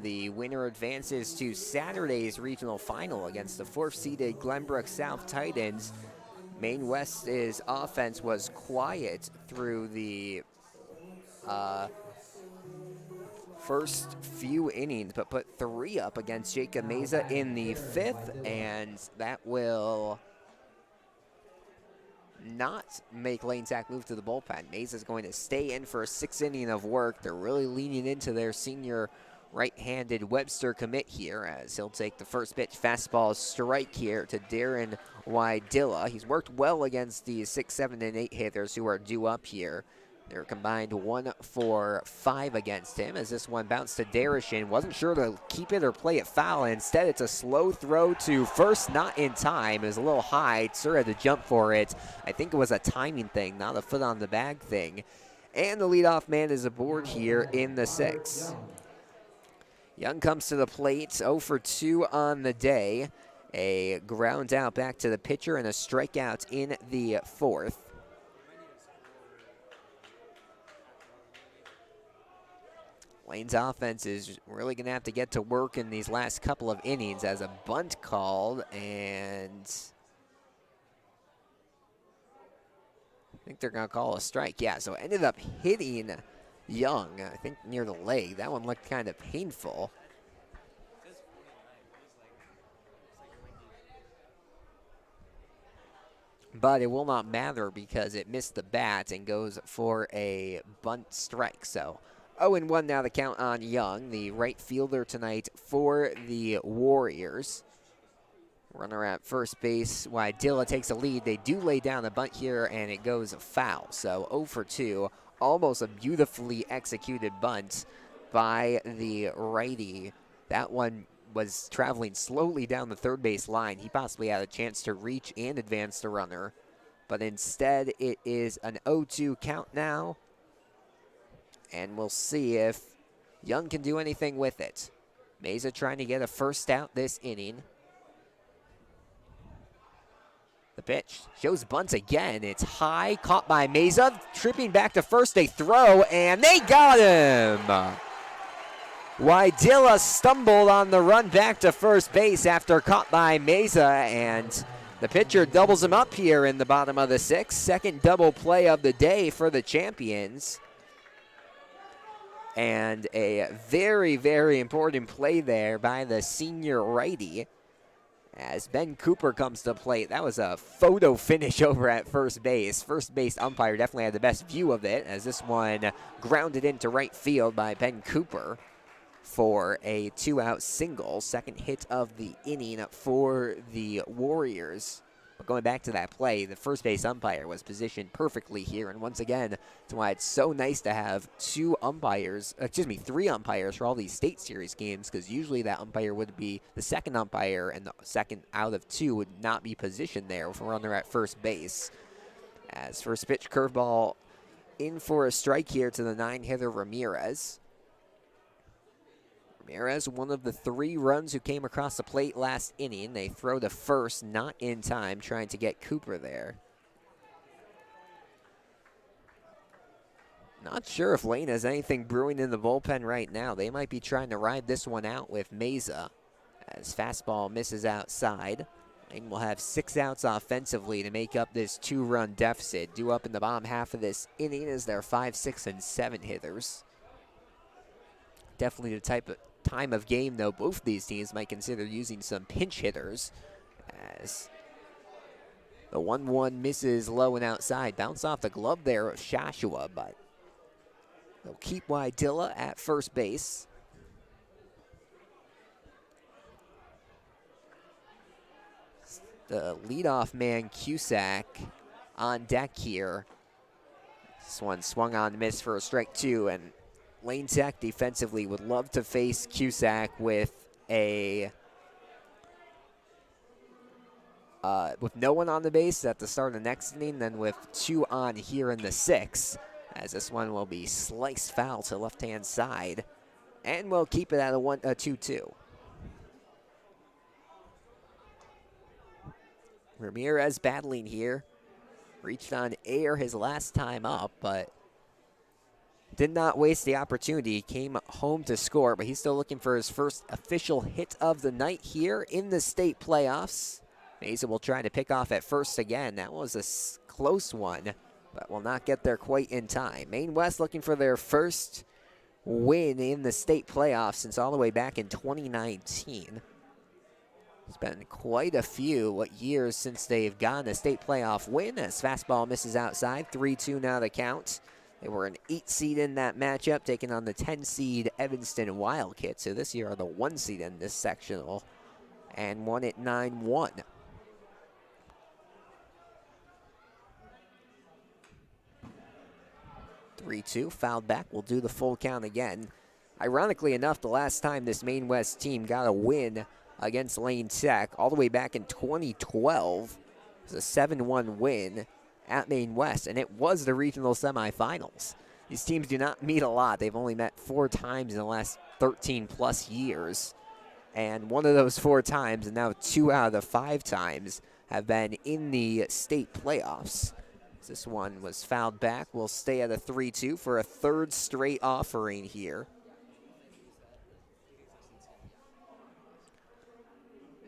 The winner advances to Saturday's regional final against the 4th-seeded Glenbrook South Titans. Maine West's offense was quiet through the first few innings, but put 3 up against Jacob Meza in the 5th, and that will not make Lane Tech move to the bullpen. Meza's going to stay in for a 6th inning of work. They're really leaning into their senior right-handed Webster commit here, as he'll take the first pitch fastball strike here to Darren Wydilla. He's worked well against the 6, 7, and 8 hitters who are due up here. They're combined 1 for 5 against him, as this one bounced to Darishan. Wasn't sure to keep it or play it foul. Instead, it's a slow throw to first, not in time. It was a little high. Sir had to jump for it. I think it was a timing thing, not a foot on the bag thing. And the leadoff man is aboard here in the 6th. Young comes to the plate, 0 for 2 on the day. A ground out back to the pitcher and a strikeout in the 4th. Lane's offense is really going to have to get to work in these last couple of innings, as a bunt called, and I think they're going to call a strike. Yeah, so ended up hitting Young, I think near the leg. That one looked kind of painful. But it will not matter because it missed the bat and goes for a bunt strike. So 0-1 now the count on Young, the right fielder tonight for the Warriors. Runner at first base, Wydilla takes a lead. They do lay down a bunt here, and it goes foul. So 0 for 2, almost a beautifully executed bunt by the righty. That one was traveling slowly down the third base line. He possibly had a chance to reach and advance the runner, but instead it is an 0-2 count now. And we'll see if Young can do anything with it. Meza trying to get a first out this inning. The pitch shows bunt again. It's high, caught by Meza. Tripping back to first, they throw, and they got him. Wydilla stumbled on the run back to first base after caught by Meza, and the pitcher doubles him up here in the bottom of the 6th. Second double play of the day for the champions. And a very, very important play there by the senior righty as Ben Cooper comes to plate. That was a photo finish over at first base. First base umpire definitely had the best view of it, as this one grounded into right field by Ben Cooper. for a 2-out single. Second hit of the inning for the Warriors. But going back to that play, the first base umpire was positioned perfectly here. And once again, that's why it's so nice to have three umpires for all these state series games, because usually that umpire would be the second umpire, and the second out of two would not be positioned there with a runner at first base. As first pitch curveball in for a strike here to the 9-hitter Ramirez. Ramirez, one of the 3 runs who came across the plate last inning. They throw to first, not in time, trying to get Cooper there. Not sure if Lane has anything brewing in the bullpen right now. They might be trying to ride this one out with Meza, as fastball misses outside. Lane will have 6 outs offensively to make up this 2-run deficit. Due up in the bottom half of this inning is their 5, 6, and 7 hitters. Definitely the time of game, though, both of these teams might consider using some pinch hitters, as the 1-1 misses low and outside. Bounce off the glove there of Shashua, but they'll keep Wydilla at first base. The leadoff man, Cusack, on deck here. This one swung on and missed for a strike 2, and Lane Tech defensively would love to face Cusack with no one on the base at the start of the next inning, then with 2 on here in the 6th, as this one will be sliced foul to left-hand side, and we'll keep it at a 2-2. Ramirez battling here. Reached on air his last time up, but did not waste the opportunity. He came home to score, but he's still looking for his first official hit of the night here in the state playoffs. Meza will try to pick off at first again. That was a close one, but will not get there quite in time. Maine West looking for their first win in the state playoffs since all the way back in 2019. It's been quite a few years since they've gotten a state playoff win, as fastball misses outside. 3-2 now the count. They were an 8 seed in that matchup, taking on the 10 seed Evanston Wildcats. So this year are the 1 seed in this sectional, and won it 9-1. Fouled back. We'll do the full count again. Ironically enough, the last time this Maine West team got a win against Lane Tech, all the way back in 2012, it was a 7-1 win at Maine West, and it was the regional semifinals. These teams do not meet a lot. They've only met 4 times in the last 13-plus years, and one of those 4 times, and now 2 out of the 5 times, have been in the state playoffs. This one was fouled back. We'll stay at a 3-2 for a 3rd straight offering here.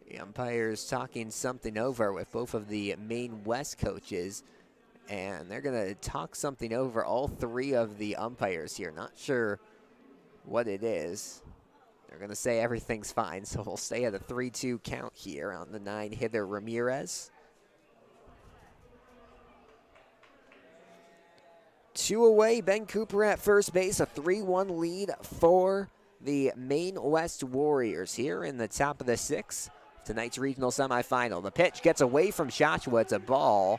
The umpires talking something over with both of the Maine West coaches, and they're going to talk something over all 3 of the umpires here. Not sure what it is. They're going to say everything's fine, so we'll stay at a 3-2 count here on the 9-hitter Ramirez. 2 away, Ben Cooper at first base, a 3-1 lead for the Maine West Warriors here in the top of the 6th. Tonight's regional semifinal. The pitch gets away from Shashua. It's a ball.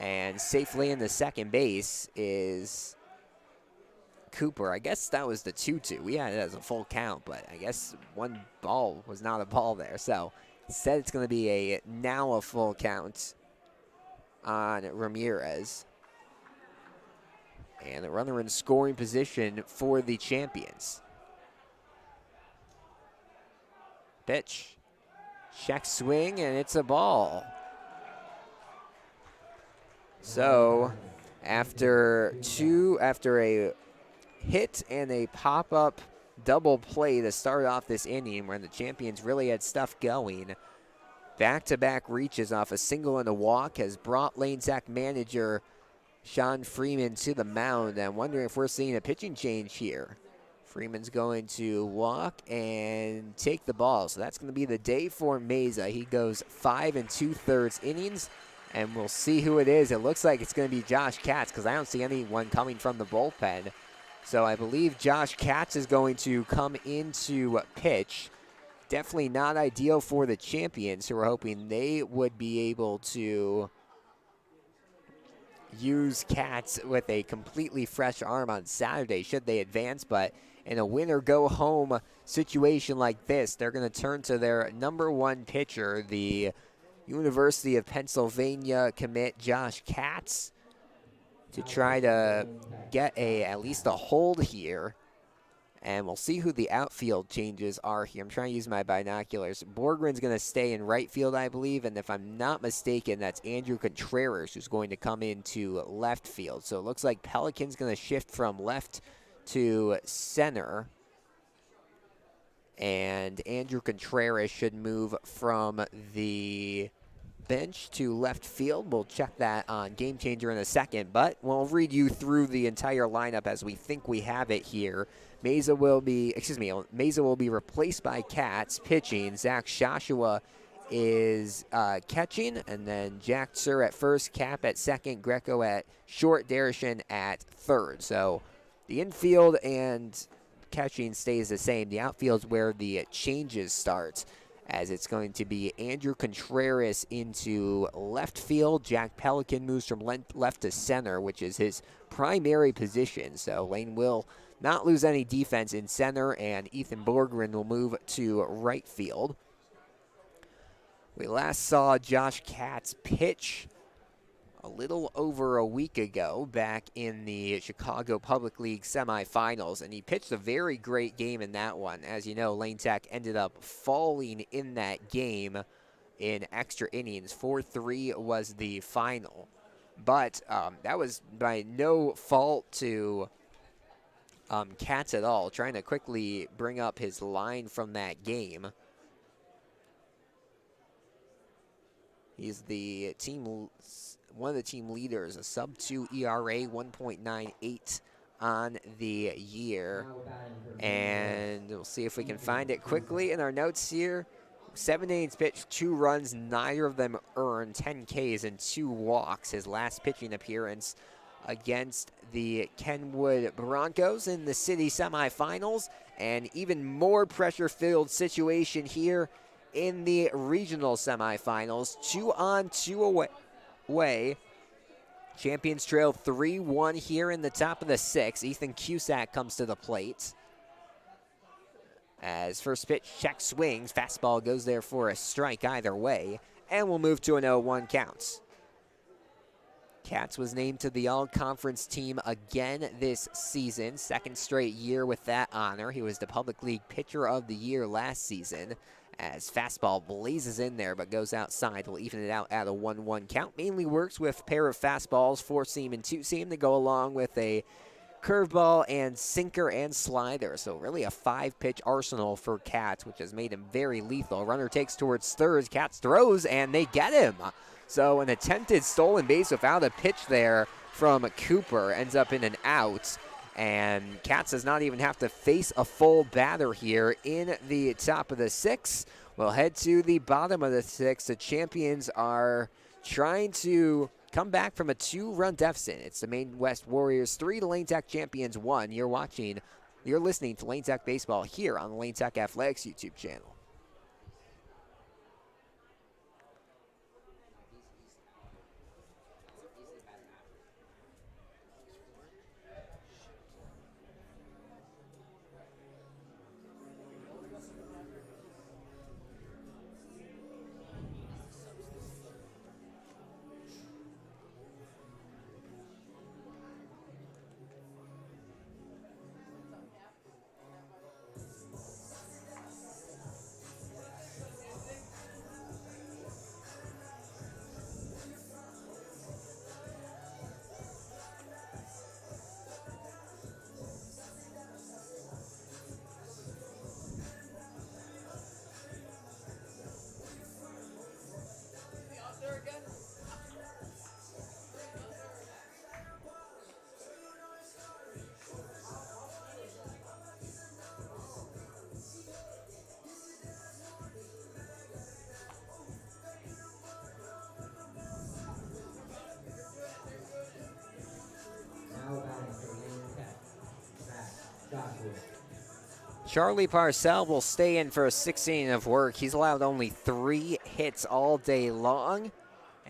And safely in the second base is Cooper. I guess that was the 2-2. We had it as a full count, but I guess one ball was not a ball there. So instead it's going to be now a full count on Ramirez. And the runner in scoring position for the champions. Pitch. Check swing, and it's a ball. So after a hit and a pop-up double play to start off this inning where the champions really had stuff going, back-to-back reaches off a single and a walk has brought Lane Tech manager Sean Freeman to the mound. I'm wondering if we're seeing a pitching change here. Freeman's going to walk and take the ball. So that's going to be the day for Meza. He goes 5 2/3 innings, and we'll see who it is. It looks like it's going to be Josh Katz because I don't see anyone coming from the bullpen. So I believe Josh Katz is going to come into pitch. Definitely not ideal for the champions, who are hoping they would be able to use Katz with a completely fresh arm on Saturday should they advance. But in a win-or-go-home situation like this, they're going to turn to their number one pitcher, the University of Pennsylvania commit Josh Katz, to try to get at least a hold here. And we'll see who the outfield changes are here. I'm trying to use my binoculars. Borgren's going to stay in right field, I believe. And if I'm not mistaken, that's Andrew Contreras who's going to come into left field. So it looks like Pelican's going to shift from left to center. And Andrew Contreras should move from the bench to left field. We'll check that on Game Changer in a second, but we'll read you through the entire lineup as we think we have it here. Meza will be replaced by Katz pitching. Zach Shashua is catching, and then Jack Sir at first, Cap at second, Greco at short, Darishan at third. So the infield and catching stays the same. The outfield's where the changes start, as it's going to be Andrew Contreras into left field. Jack Pelican moves from left to center, which is his primary position. So Lane will not lose any defense in center, and Ethan Borgren will move to right field. We last saw Josh Katz pitch a little over a week ago back in the Chicago Public League semifinals, and he pitched a very great game in that one. As you know, Lane Tech ended up falling in that game in extra innings. 4-3 was the final, but that was by no fault to Katz at all. Trying to quickly bring up his line from that game. He's the one of the team leaders, a sub-2 ERA, 1.98 on the year. And we'll see if we can find it quickly in our notes here. 7 innings pitched, 2 runs, neither of them earned, 10 Ks and 2 walks. His last pitching appearance against the Kenwood Broncos in the city semifinals. And even more pressure-filled situation here in the regional semifinals. 2-on-2 away. Champions trail 3-1 here in the top of the 6th. Ethan Cusack comes to the plate. As first pitch, check swings. Fastball goes there for a strike either way. And we'll move to an 0-1 count. Katz was named to the All-Conference team again this season. 2nd straight year with that honor. He was the Public League Pitcher of the Year last season. As fastball blazes in there but goes outside. We'll even it out at a 1-1 count. Mainly works with a pair of fastballs, 4-seam and 2-seam, to go along with a curveball and sinker and slider. So really a 5-pitch arsenal for Katz, which has made him very lethal. Runner takes towards third. Katz throws, and they get him. So an attempted stolen base without a pitch there from Cooper ends up in an out. And Katz does not even have to face a full batter here in the top of the 6th. We'll head to the bottom of the 6th. The champions are trying to come back from a 2-run deficit. It's the Maine West Warriors 3 to Lane Tech Champions 1. You're listening to Lane Tech Baseball here on the Lane Tech Athletics YouTube channel. Charlie Parcell will stay in for a 6th inning of work. He's allowed only 3 hits all day long.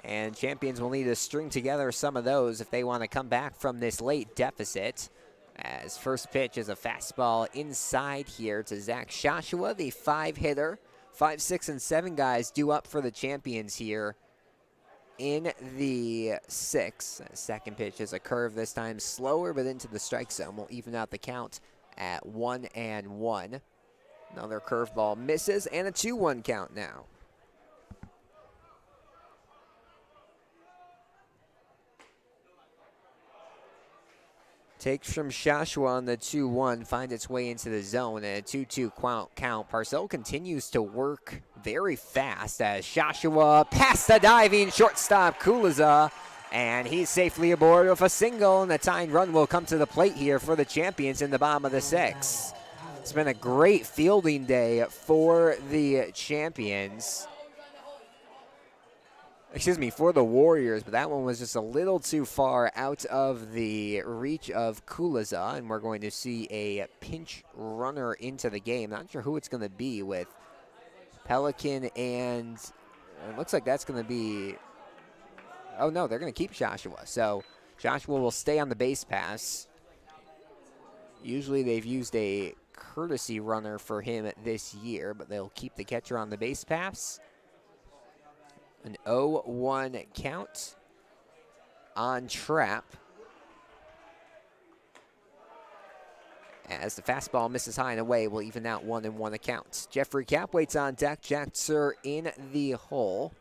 And Champions will need to string together some of those if they want to come back from this late deficit. As first pitch is a fastball inside here to Zach Shashua, the 5-hitter. 5, 6, and 7 guys due up for the Champions here in the 6th. Second pitch is a curve, this time slower, but into the strike zone. Will even out the count at 1-1. Another curveball misses, and a 2-1 count now. Takes from Shashua on the 2-1, finds its way into the zone, and a 2-2 count. Parcell continues to work very fast as Shashua past the diving shortstop Kuliza, and he's safely aboard with a single, and the tying run will come to the plate here for the Champions in the bottom of the 6th. It's been a great fielding day for the Champions. Excuse me, for the Warriors, but that one was just a little too far out of the reach of Kuliza, and we're going to see a pinch runner into the game. Not sure who it's going to be with Pelican, and it looks like that's going to be, oh no, they're going to keep Joshua. So Joshua will stay on the base pass. Usually they've used a courtesy runner for him this year, but they'll keep the catcher on the base pass. An 0-1 count on Trap. As the fastball misses high and away, will even out 1-1 account. Jeffrey Cap waits on deck. Jack Sir in the hole.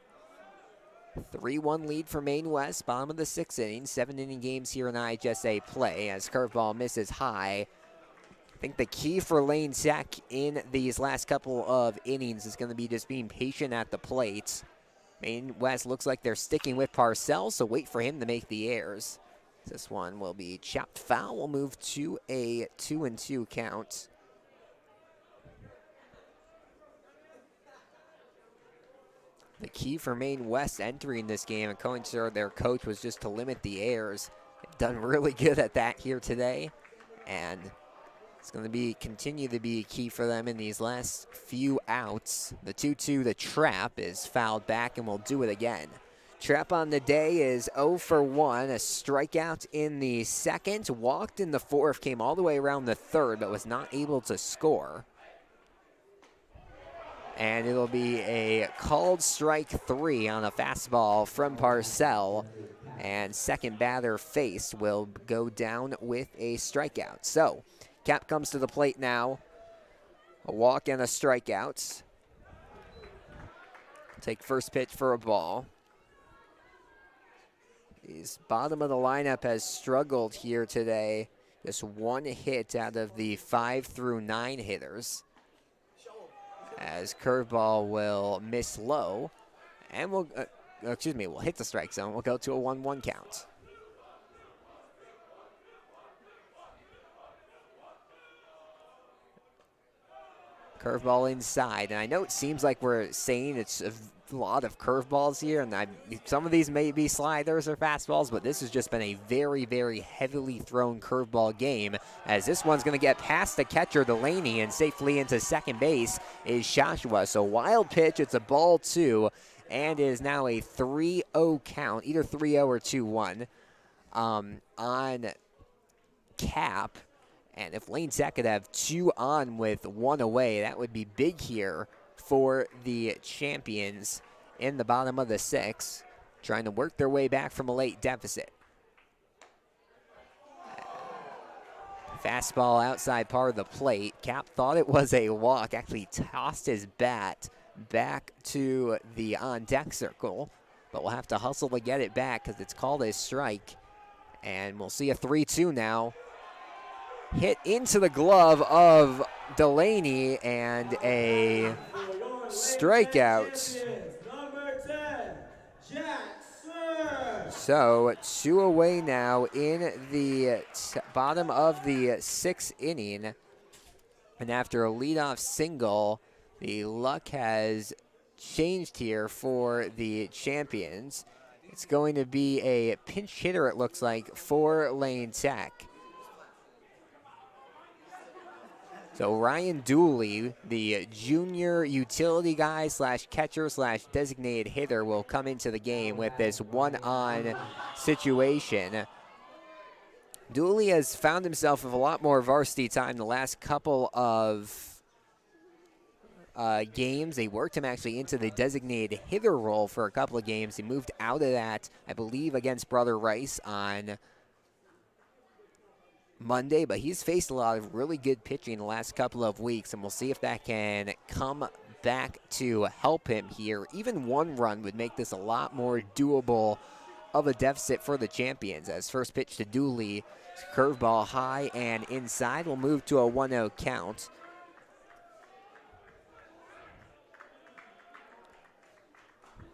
3-1 lead for Maine West. Bottom of the 6th inning. 7-inning games here in IHSA play as curveball misses high. I think the key for Lane Tech in these last couple of innings is going to be just being patient at the plate. Maine West looks like they're sticking with Parcell, so wait for him to make the errors. This one will be chopped foul. We'll move to a 2-2 count. The key for Maine West entering this game, according to their coach, was just to limit the errors. They've done really good at that here today, and it's going to be continue to be key for them in these last few outs. The 2-2, the Trap, is fouled back and will do it again. Trap on the day is 0 for 1. A strikeout in the 2nd, walked in the 4th, came all the way around the 3rd, but was not able to score. And it'll be a called strike 3 on a fastball from Parcell. And second batter faced will go down with a strikeout. So Cap comes to the plate now. A walk and a strikeout. Take first pitch for a ball. His bottom of the lineup has struggled here today. Just 1 hit out of the 5 through 9 hitters. As curveball will miss low. And we'll hit the strike zone. We'll go to a 1-1 count. Curveball inside, and I know it seems like we're saying it's a lot of curveballs here, and some of these may be sliders or fastballs, but this has just been a very, very heavily thrown curveball game, as this one's going to get past the catcher, Delaney, and safely into second base is Shashua. So wild pitch, it's a ball 2, and it is now a 3-0 count, either 3-0 or 2-1 on Cap. And if Lane Tech could have 2 on with 1 away, that would be big here for the Champions in the bottom of the 6th, trying to work their way back from a late deficit. Fastball outside part of the plate. Cap thought it was a walk, actually tossed his bat back to the on-deck circle, but we'll have to hustle to get it back because it's called a strike. And we'll see a 3-2 now. Hit into the glove of Delaney and a strikeout. So 2 away now in the bottom of the 6th inning. And after a leadoff single, the luck has changed here for the Champions. It's going to be a pinch hitter, it looks like, for Lane Tech. So Ryan Dooley, the junior utility guy slash catcher slash designated hitter, will come into the game with this one-on situation. Dooley has found himself with a lot more varsity time the last couple of games. They worked him actually into the designated hitter role for a couple of games. He moved out of that, I believe, against Brother Rice on Monday, but he's faced a lot of really good pitching the last couple of weeks, and we'll see if that can come back to help him here. Even one run would make this a lot more doable of a deficit for the Champions. As first pitch to Dooley, curveball high and inside. We'll move to a 1-0 count.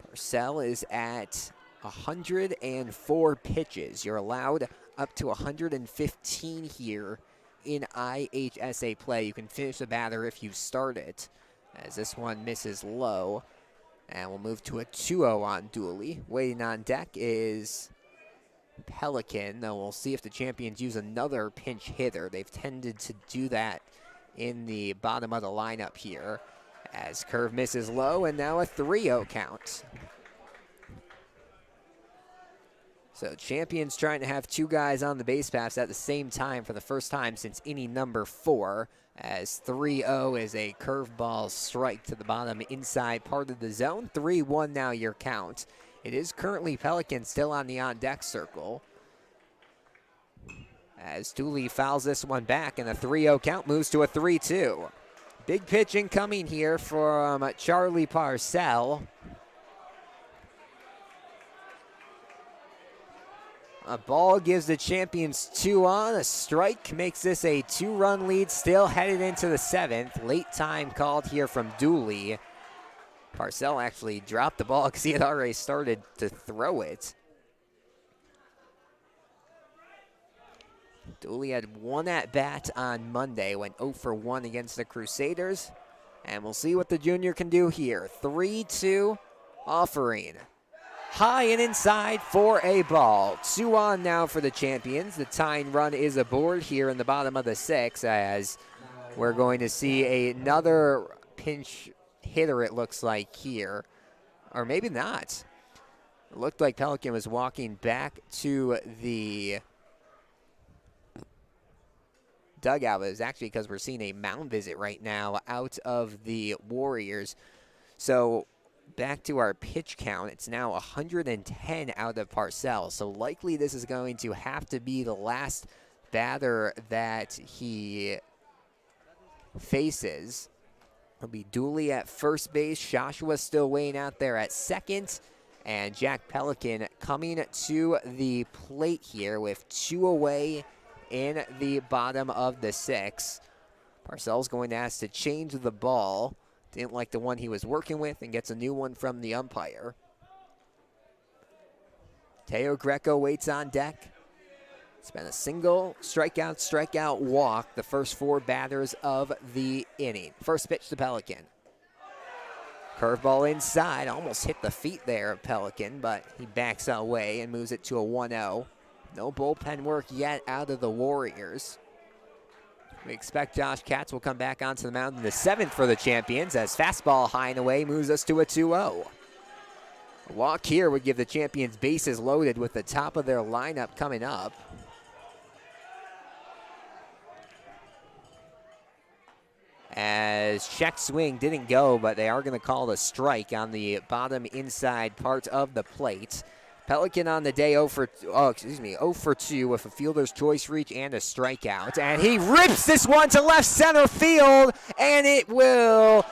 Purcell is at 104 pitches. You're allowed up to 115 here in IHSA play. You can finish the batter if you start it, as this one misses low. And we'll move to a 2-0 on Dooley. Waiting on deck is Pelican. Now we'll see if the Champions use another pinch hitter. They've tended to do that in the bottom of the lineup here. As curve misses low, and now a 3-0 count. So Champions trying to have two guys on the base paths at the same time for the first time since inning number 4, as 3-0 is a curveball strike to the bottom inside part of the zone. 3-1 now your count. It is currently Pelican still on the on-deck circle, as Dooley fouls this one back, and the 3-0 count moves to a 3-2. Big pitch incoming here from Charlie Parcell. A ball gives the Champions 2 on. A strike makes this a 2-run lead, still headed into the 7th. Late time called here from Dooley. Parcell actually dropped the ball because he had already started to throw it. Dooley had one at-bat on Monday, went 0 for 1 against the Crusaders. And we'll see what the junior can do here. 3-2 offering. High and inside for a ball. 2 on now for the Champions. The tying run is aboard here in the bottom of the 6th, as we're going to see another pinch hitter, it looks like here. Or maybe not. It looked like Pelican was walking back to the dugout. It was actually because we're seeing a mound visit right now out of the Warriors. So back to our pitch count. It's now 110 out of Parcell. So likely this is going to have to be the last batter that he faces. It'll be Dooley at first base. Joshua still weighing out there at second. And Jack Pelican coming to the plate here with 2 away in the bottom of the 6th. Parcell's going to ask to change the ball. Didn't like the one he was working with and gets a new one from the umpire. Teo Greco waits on deck. It's been a single strikeout, walk, the first 4 batters of the inning. First pitch to Pelican. Curveball inside, almost hit the feet there of Pelican, but he backs away and moves it to a 1-0. No bullpen work yet out of the Warriors. We expect Josh Katz will come back onto the mound in the 7th for the Champions, as fastball high and away moves us to a 2-0. A walk here would give the Champions bases loaded with the top of their lineup coming up. As check swing didn't go, but they are going to call a strike on the bottom inside part of the plate. Pelican on the day 0 for 2 with a fielder's choice reach and a strikeout. And he rips this one to left center field, and it will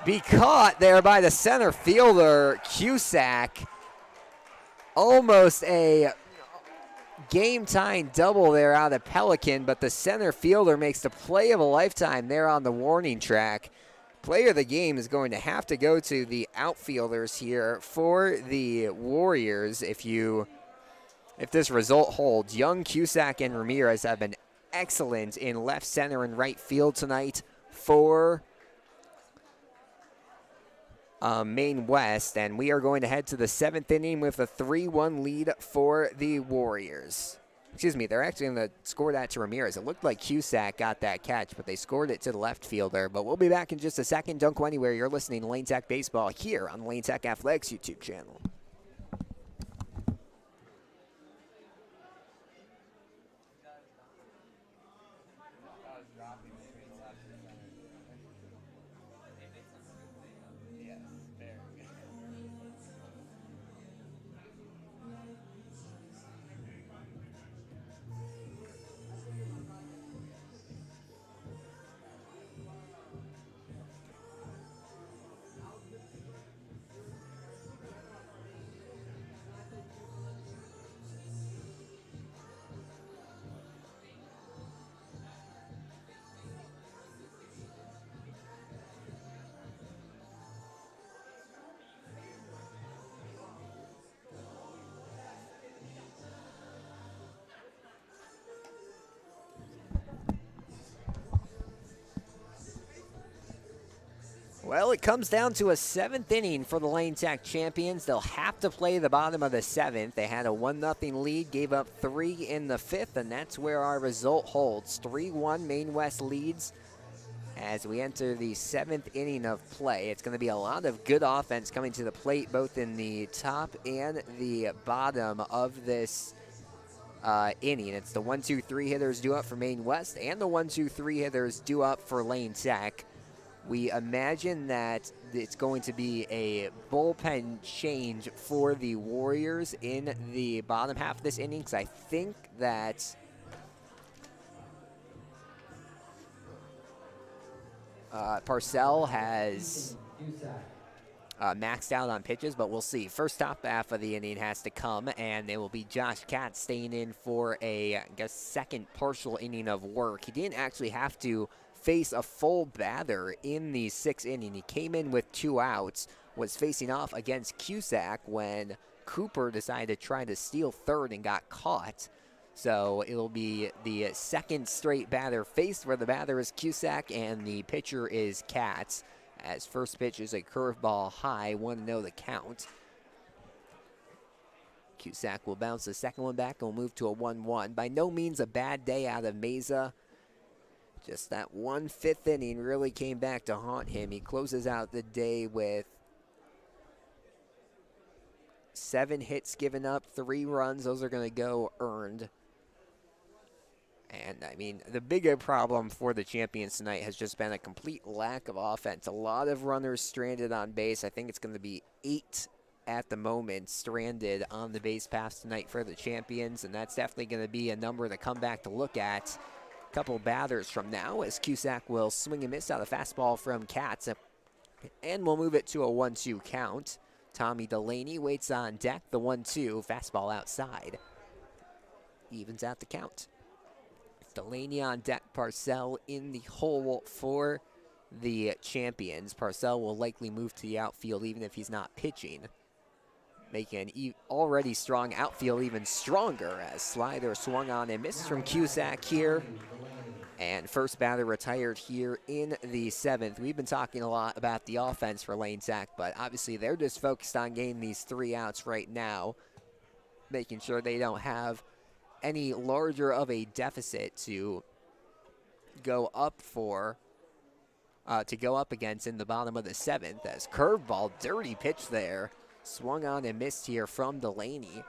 be caught there by the center fielder, Cusack. Almost a game-tying double there out of Pelican, but the center fielder makes the play of a lifetime there on the warning track. Player of the game is going to have to go to the outfielders here for the Warriors if this result holds. Young, Cusack, and Ramirez have been excellent in left, center, and right field tonight for Maine West, and we are going to head to the 7th inning with a 3-1 lead for the Warriors. Excuse me, they're actually going to score that to Ramirez. It looked like Cusack got that catch, but they scored it to the left fielder. But we'll be back in just a second. Don't go anywhere. You're listening to Lane Tech Baseball here on the Lane Tech Athletics YouTube channel. Well, it comes down to a 7th inning for the Lane Tech champions. They'll have to play the bottom of the 7th. They had a 1-0 lead, gave up 3 in the 5th, and that's where our result holds. 3-1 Maine West leads as we enter the 7th inning of play. It's going to be a lot of good offense coming to the plate, both in the top and the bottom of this inning. It's the 1-2-3 hitters due up for Maine West and the 1-2-3 hitters due up for Lane Tech. We imagine that it's going to be a bullpen change for the Warriors in the bottom half of this inning, because I think that Parcell has maxed out on pitches, but we'll see. First top half of the inning has to come, and it will be Josh Katz staying in for a, I guess, second partial inning of work. He didn't actually have to face a full batter in the 6th inning. He came in with 2 outs, was facing off against Cusack when Cooper decided to try to steal third and got caught. So it'll be the second straight batter faced where the batter is Cusack and the pitcher is Katz. As first pitch is a curveball high, 1-0 the count. Cusack will bounce the second one back and will move to a 1-1. By no means a bad day out of Mesa. Just that 1/5 inning really came back to haunt him. He closes out the day with 7 hits given up, 3 runs. Those are going to go earned. And, I mean, the bigger problem for the champions tonight has just been a complete lack of offense. A lot of runners stranded on base. I think it's going to be 8 at the moment stranded on the base paths tonight for the champions, and that's definitely going to be a number to come back to look at couple batters from now, as Cusack will swing and miss out a fastball from Katz, and we'll move it to a 1-2 count. Tommy Delaney waits on deck, the 1-2, fastball outside. Evens out the count. Delaney on deck, Parcell in the hole for the champions. Parcell will likely move to the outfield even if he's not pitching, making an already strong outfield even stronger, as slider swung on and missed from Cusack here. And first batter retired here in the 7th. We've been talking a lot about the offense for Lane Tech, but obviously they're just focused on getting these 3 outs right now, making sure they don't have any larger of a deficit to go up for, to go up against in the bottom of the 7th. As curveball, dirty pitch there, swung on and missed here from Delaney.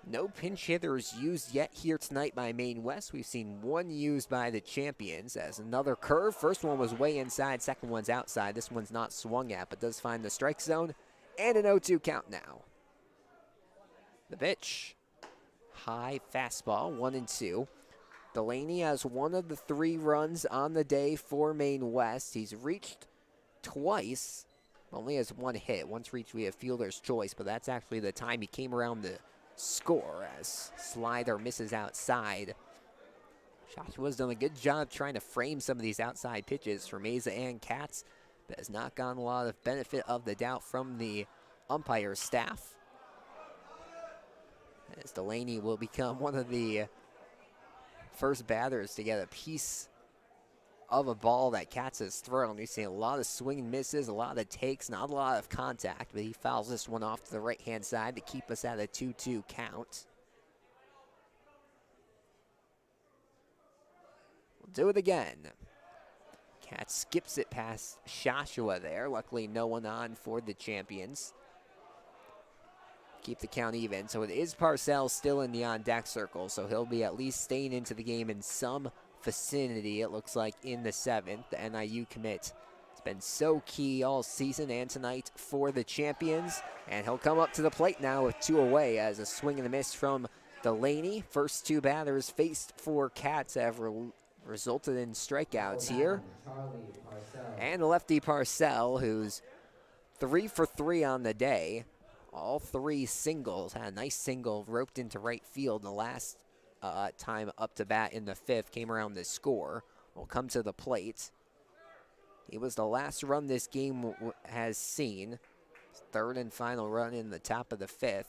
No pinch hitters used yet here tonight by Maine West. We've seen 1 used by the champions, as another curve. First one was way inside, second one's outside. This one's not swung at, but does find the strike zone, and an 0-2 count now. The pitch, high fastball, 1-2. Delaney has 1 of the 3 runs on the day for Maine West. He's reached twice, only has 1 hit. Once reached via fielder's choice, but that's actually the time he came around to score, as slider misses outside. Joshua's done a good job trying to frame some of these outside pitches for Mesa and Katz, but has not gotten a lot of benefit of the doubt from the umpire staff. As Delaney will become one of the first batters to get a piece of a ball that Katz has thrown. We've seen a lot of swing and misses, a lot of takes, not a lot of contact, but he fouls this one off to the right-hand side to keep us at a 2-2 count. Do it again. Cat skips it past Shashua there. Luckily, no one on for the champions. Keep the count even. So it is Parcells still in the on-deck circle, so he'll be at least staying into the game in some vicinity, it looks like, in the 7th. The NIU commit has been so key all season and tonight for the champions. And he'll come up to the plate now with 2 away as a swing and a miss from Delaney. First 2 batters faced for Cats have resulted in strikeouts here. And the lefty Parcell, who's 3 for 3 on the day. All 3 singles. Had a nice single roped into right field. The last time up to bat in the 5th came around the score. Will come to the plate. He was the last run this game has seen. 3rd and final run in the top of the 5th.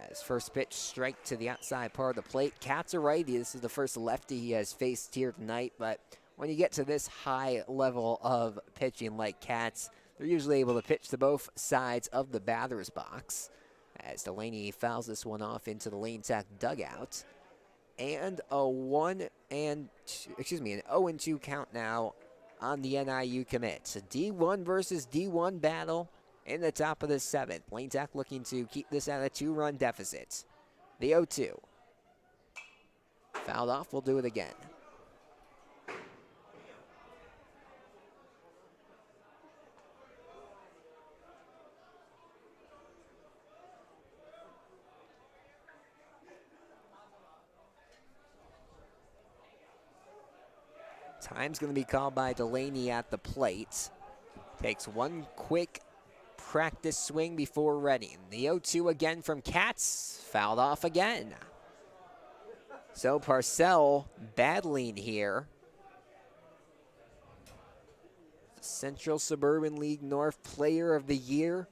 As first pitch, strike to the outside part of the plate. Cat's a righty. This is the first lefty he has faced here tonight. But when you get to this high level of pitching like Cats, they're usually able to pitch to both sides of the batter's box. As Delaney fouls this one off into the Lane Tech dugout. And a 0-2 count now on the NIU commit. A D1 versus D1 battle in the top of the 7th. Lane Tech looking to keep this at a 2-run deficit. The 0-2. Fouled off, we'll do it again. Time's going to be called by Delaney at the plate. Takes one quick practice swing before ready. The 0-2 again from Cats. Fouled off again. So Parcell battling here. Central Suburban League North Player of the Year.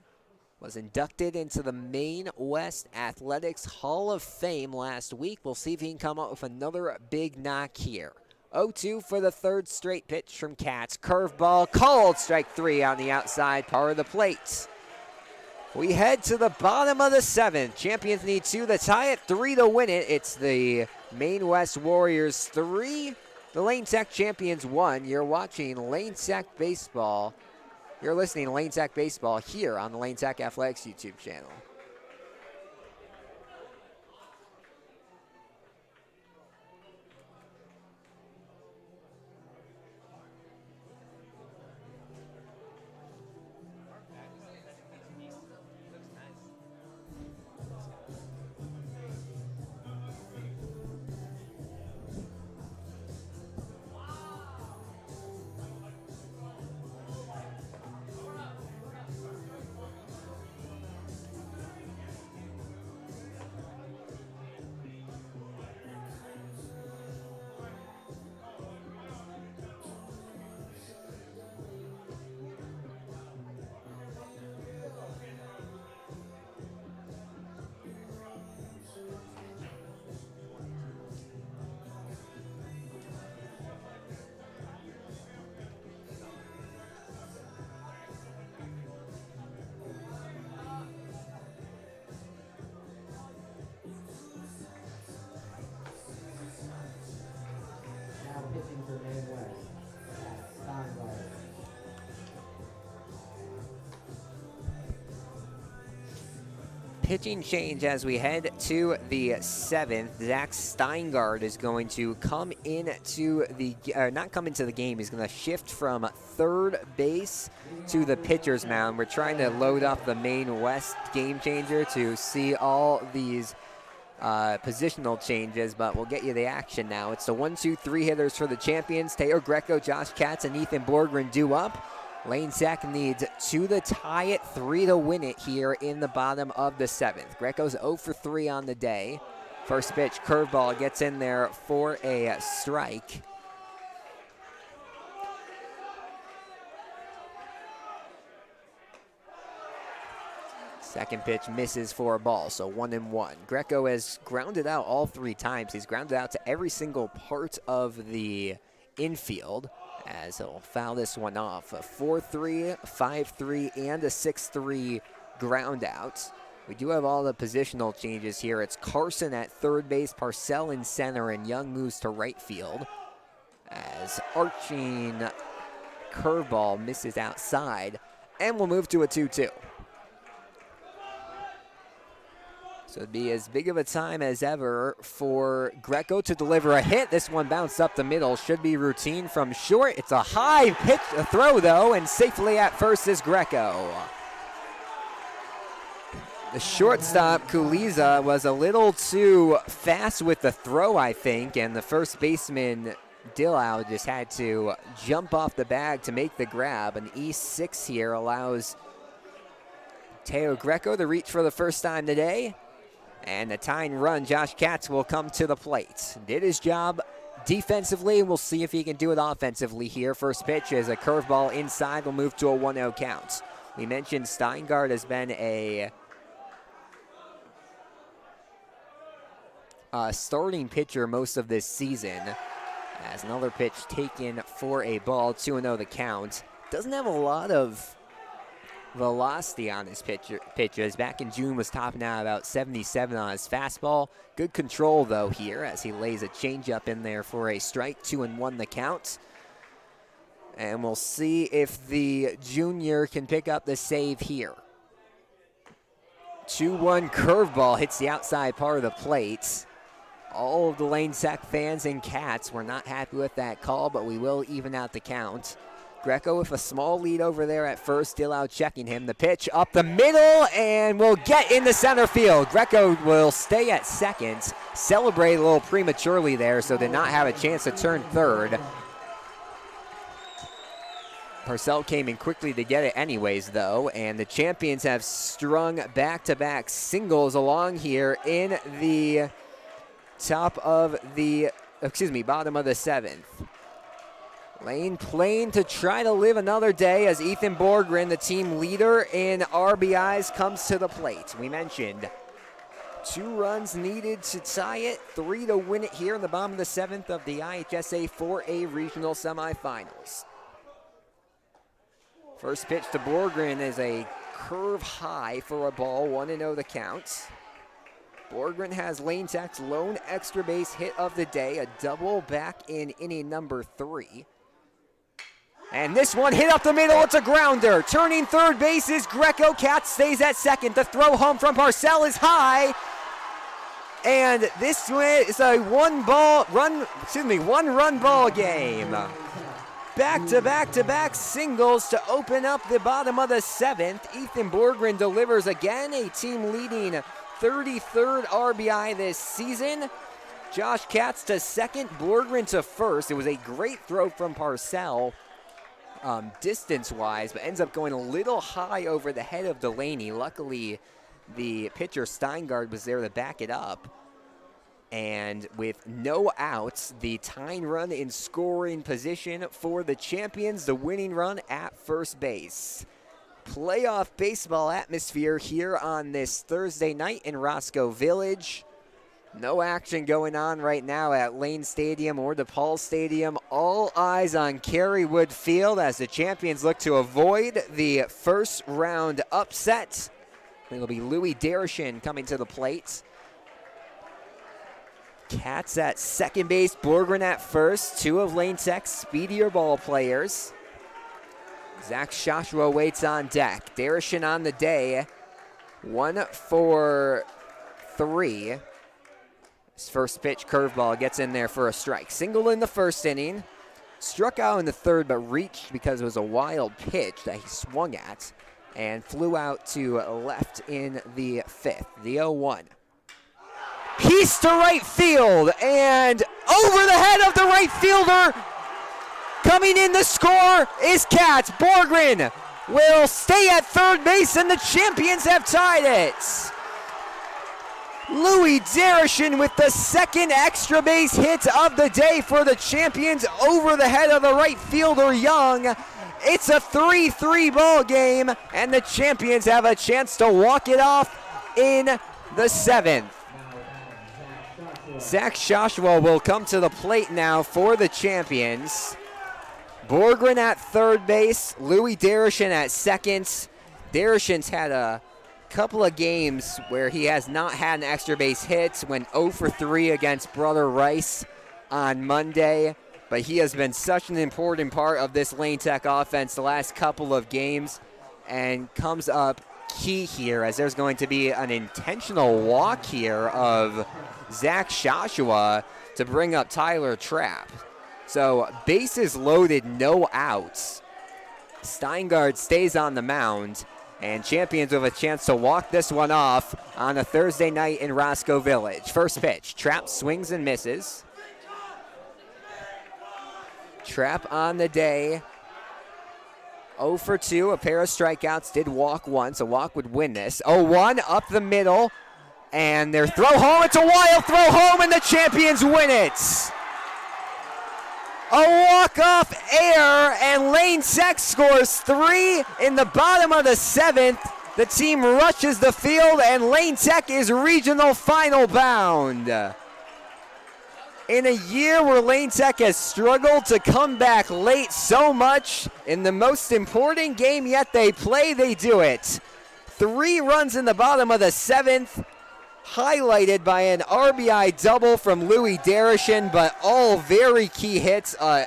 Was inducted into the Maine West Athletics Hall of Fame last week. We'll see if he can come up with another big knock here. 0-2 for the 3rd straight pitch from Cats. Curveball called, strike 3 on the outside part of the plate. We head to the bottom of the 7th. Champions need 2 to tie it, 3 to win it. It's the Maine West Warriors 3, the Lane Tech Champions 1. You're watching Lane Tech Baseball. You're listening to Lane Tech Baseball here on the Lane Tech Athletics YouTube channel. Now pitching for Maine West. Steinberg. Pitching change as we head to the 7th. Zach Steingard is going to come into the, not come into the game, he's going to shift from 3rd base to the pitcher's mound. We're trying to load up the Maine West game changer to see all these positional changes, but we'll get you the action now. It's the 1-2-3 hitters for the champions. Teo Greco, Josh Katz, and Ethan Borgren due up. Lane Tech needs 2 to tie it, 3 to win it here in the bottom of the 7th. Greco's 0 for 3 on the day. First pitch, curveball, gets in there for a strike. Second pitch misses for a ball, so 1-1. Greco has grounded out all 3 times. He's grounded out to every single part of the infield, as he'll foul this one off. A 4-3, 5-3, and a 6-3 ground out. We do have all the positional changes here. It's Carson at third base, Parcell in center, and Young moves to right field. As arching curveball misses outside, and we'll move to a 2-2. So it'd be as big of a time as ever for Greco to deliver a hit. This one bounced up the middle, should be routine from short. It's a high pitch throw though, and safely at first is Greco. The shortstop, Kuliza, was a little too fast with the throw, I think, and the first baseman, Dillow, just had to jump off the bag to make the grab. An E6 here allows Teo Greco to reach for the first time today. And the tying run, Josh Katz, will come to the plate. Did his job defensively. We'll see if he can do it offensively here. First pitch is a curveball inside. We'll move to a 1-0 count. We mentioned Steingart has been a starting pitcher most of this season. As another pitch taken for a ball, 2-0 the count. Doesn't have a lot of velocity on his pitches. Back in June was topping out about 77 on his fastball. Good control though here as he lays a changeup in there for a strike. 2-1 the count. And we'll see if the junior can pick up the save here. 2-1 curveball hits the outside part of the plate. All of the Lane Tech fans and Cats were not happy with that call, but we will even out the count. Greco with a small lead over there at first, still out checking him. The pitch up the middle and will get into center field. Greco will stay at second, celebrate a little prematurely there, so did not have a chance to turn third. Parcell came in quickly to get it anyways, though, and the champions have strung back-to-back singles along here in the bottom of the seventh. Lane playing to try to live another day as Ethan Borgren, the team leader in RBIs, comes to the plate. We mentioned 2 runs needed to tie it, 3 to win it here in the bottom of the seventh of the IHSA 4A regional semifinals. First pitch to Borgren is a curve high for a ball, 1-0 the count. Borgren has Lane Tech's lone extra base hit of the day, a double back in inning number 3. And this one hit up the middle, it's a grounder. Turning third base is Greco. Katz stays at second. The throw home from Parcell is high. And this is a one-run ball game. Back-to-back-to-back singles to open up the bottom of the seventh. Ethan Borgren delivers again, a team leading 33rd RBI this season. Josh Katz to second, Borgren to first. It was a great throw from Parcell distance-wise, but ends up going a little high over the head of Delaney. Luckily, the pitcher Steingart was there to back it up. And with no outs, the tying run in scoring position for the champions, the winning run at first base. Playoff baseball atmosphere here on this Thursday night in Roscoe Village. No action going on right now at Lane Stadium or DePaul Stadium. All eyes on Kerrywood Field as the champions look to avoid the first round upset. It'll be Louis Derishin coming to the plate. Katz at second base, Borgren at first. 2 of Lane Tech's speedier ball players. Zach Shoshua waits on deck. Derishin on the day. 1 for 3. His first pitch, curveball, gets in there for a strike. Single in the first inning. Struck out in the third, but reached because it was a wild pitch that he swung at and flew out to left in the fifth. The 0-1. Piece to right field, and over the head of the right fielder. Coming in the score is Katz. Borgren will stay at third base, and the champions have tied it. Louis Derishin with the second extra base hit of the day for the champions over the head of the right fielder Young. It's a 3-3 ball game, and the champions have a chance to walk it off in the seventh. Zach Shoshua will come to the plate now for the champions. Borgren at third base, Louis Derishin at second. Derishin's had a couple of games where he has not had an extra base hit. Went 0 for 3 against Brother Rice on Monday, but he has been such an important part of this Lane Tech offense the last couple of games, and comes up key here as there's going to be an intentional walk here of Zach Joshua to bring up Tyler Trapp. So bases loaded, no outs. Steingard stays on the mound, and Champions with a chance to walk this one off on a Thursday night in Roscoe Village. First pitch, Trapp swings and misses. Trapp on the day, 0 for 2, a pair of strikeouts, did walk once. A walk would win this. 0-1 up the middle, and their throw home. It's a wild throw home, and the Champions win it. A walk-off error, and Lane Tech scores 3 in the bottom of the 7th. The team rushes the field, and Lane Tech is regional final bound. In a year where Lane Tech has struggled to come back late so much, in the most important game yet they play, they do it. 3 runs in the bottom of the 7th, highlighted by an RBI double from Louis Darashin, but all very key hits. A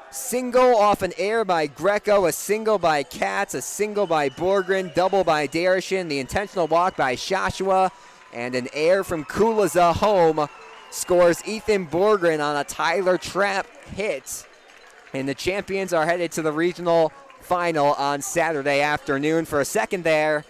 single off an error by Greco, a single by Katz, a single by Borgren, double by Darashin, the intentional walk by Joshua, and an error from Kulaza home scores Ethan Borgren on a Tyler Trapp hit. And the Champions are headed to the regional final on Saturday afternoon. For a second there,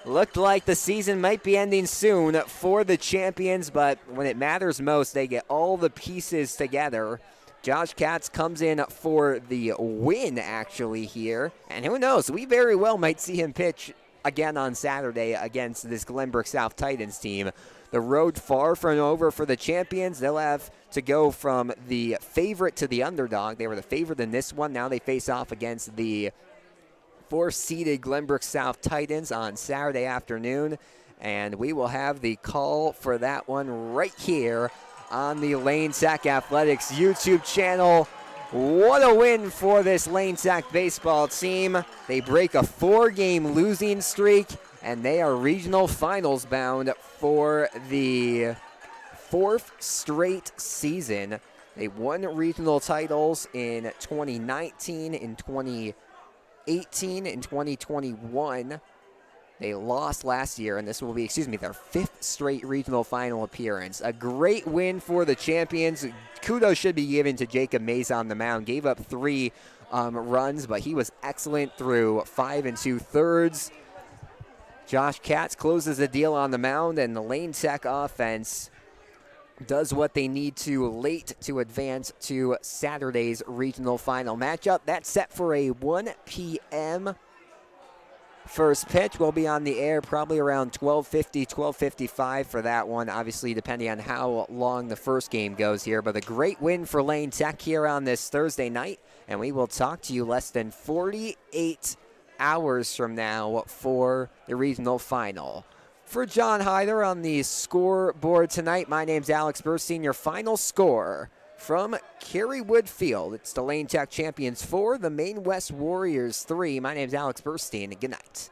looked like the season might be ending soon for the Champions, but when it matters most, they get all the pieces together. Josh Katz comes in for the win, actually, here. And who knows, we very well might see him pitch again on Saturday against this Glenbrook South Titans team. The road far from over for the Champions. They'll have to go from the favorite to the underdog. They were the favorite in this one. Now they face off against the 4th-seeded Glenbrook South Titans on Saturday afternoon. And we will have the call for that one right here on the Lane Tech Athletics YouTube channel. What a win for this Lane Tech baseball team. They break a 4-game losing streak, and they are regional finals bound for the 4th straight season. They won regional titles in 2019, in 2018, in 2021. They lost last year, and this will be, their 5th straight regional final appearance. A great win for the Champions. Kudos should be given to Jacob Mays on the mound. Gave up 3 runs, but he was excellent through 5 2/3. Josh Katz closes the deal on the mound, and the Lane Tech offense does what they need to late to advance to Saturday's regional final matchup. That's set for a 1 p.m. First pitch. Will be on the air probably around 12:50, 12:55 for that one, obviously depending on how long the first game goes here. But a great win for Lane Tech here on this Thursday night, and we will talk to you less than 48 hours from now for the regional final. For John Hyder on the scoreboard tonight, my name's Alex Burstein. Your final score from Kerrywood Field. It's the Lane Tech Champions 4, the Maine West Warriors 3. My name's Alex Burstein. Good night.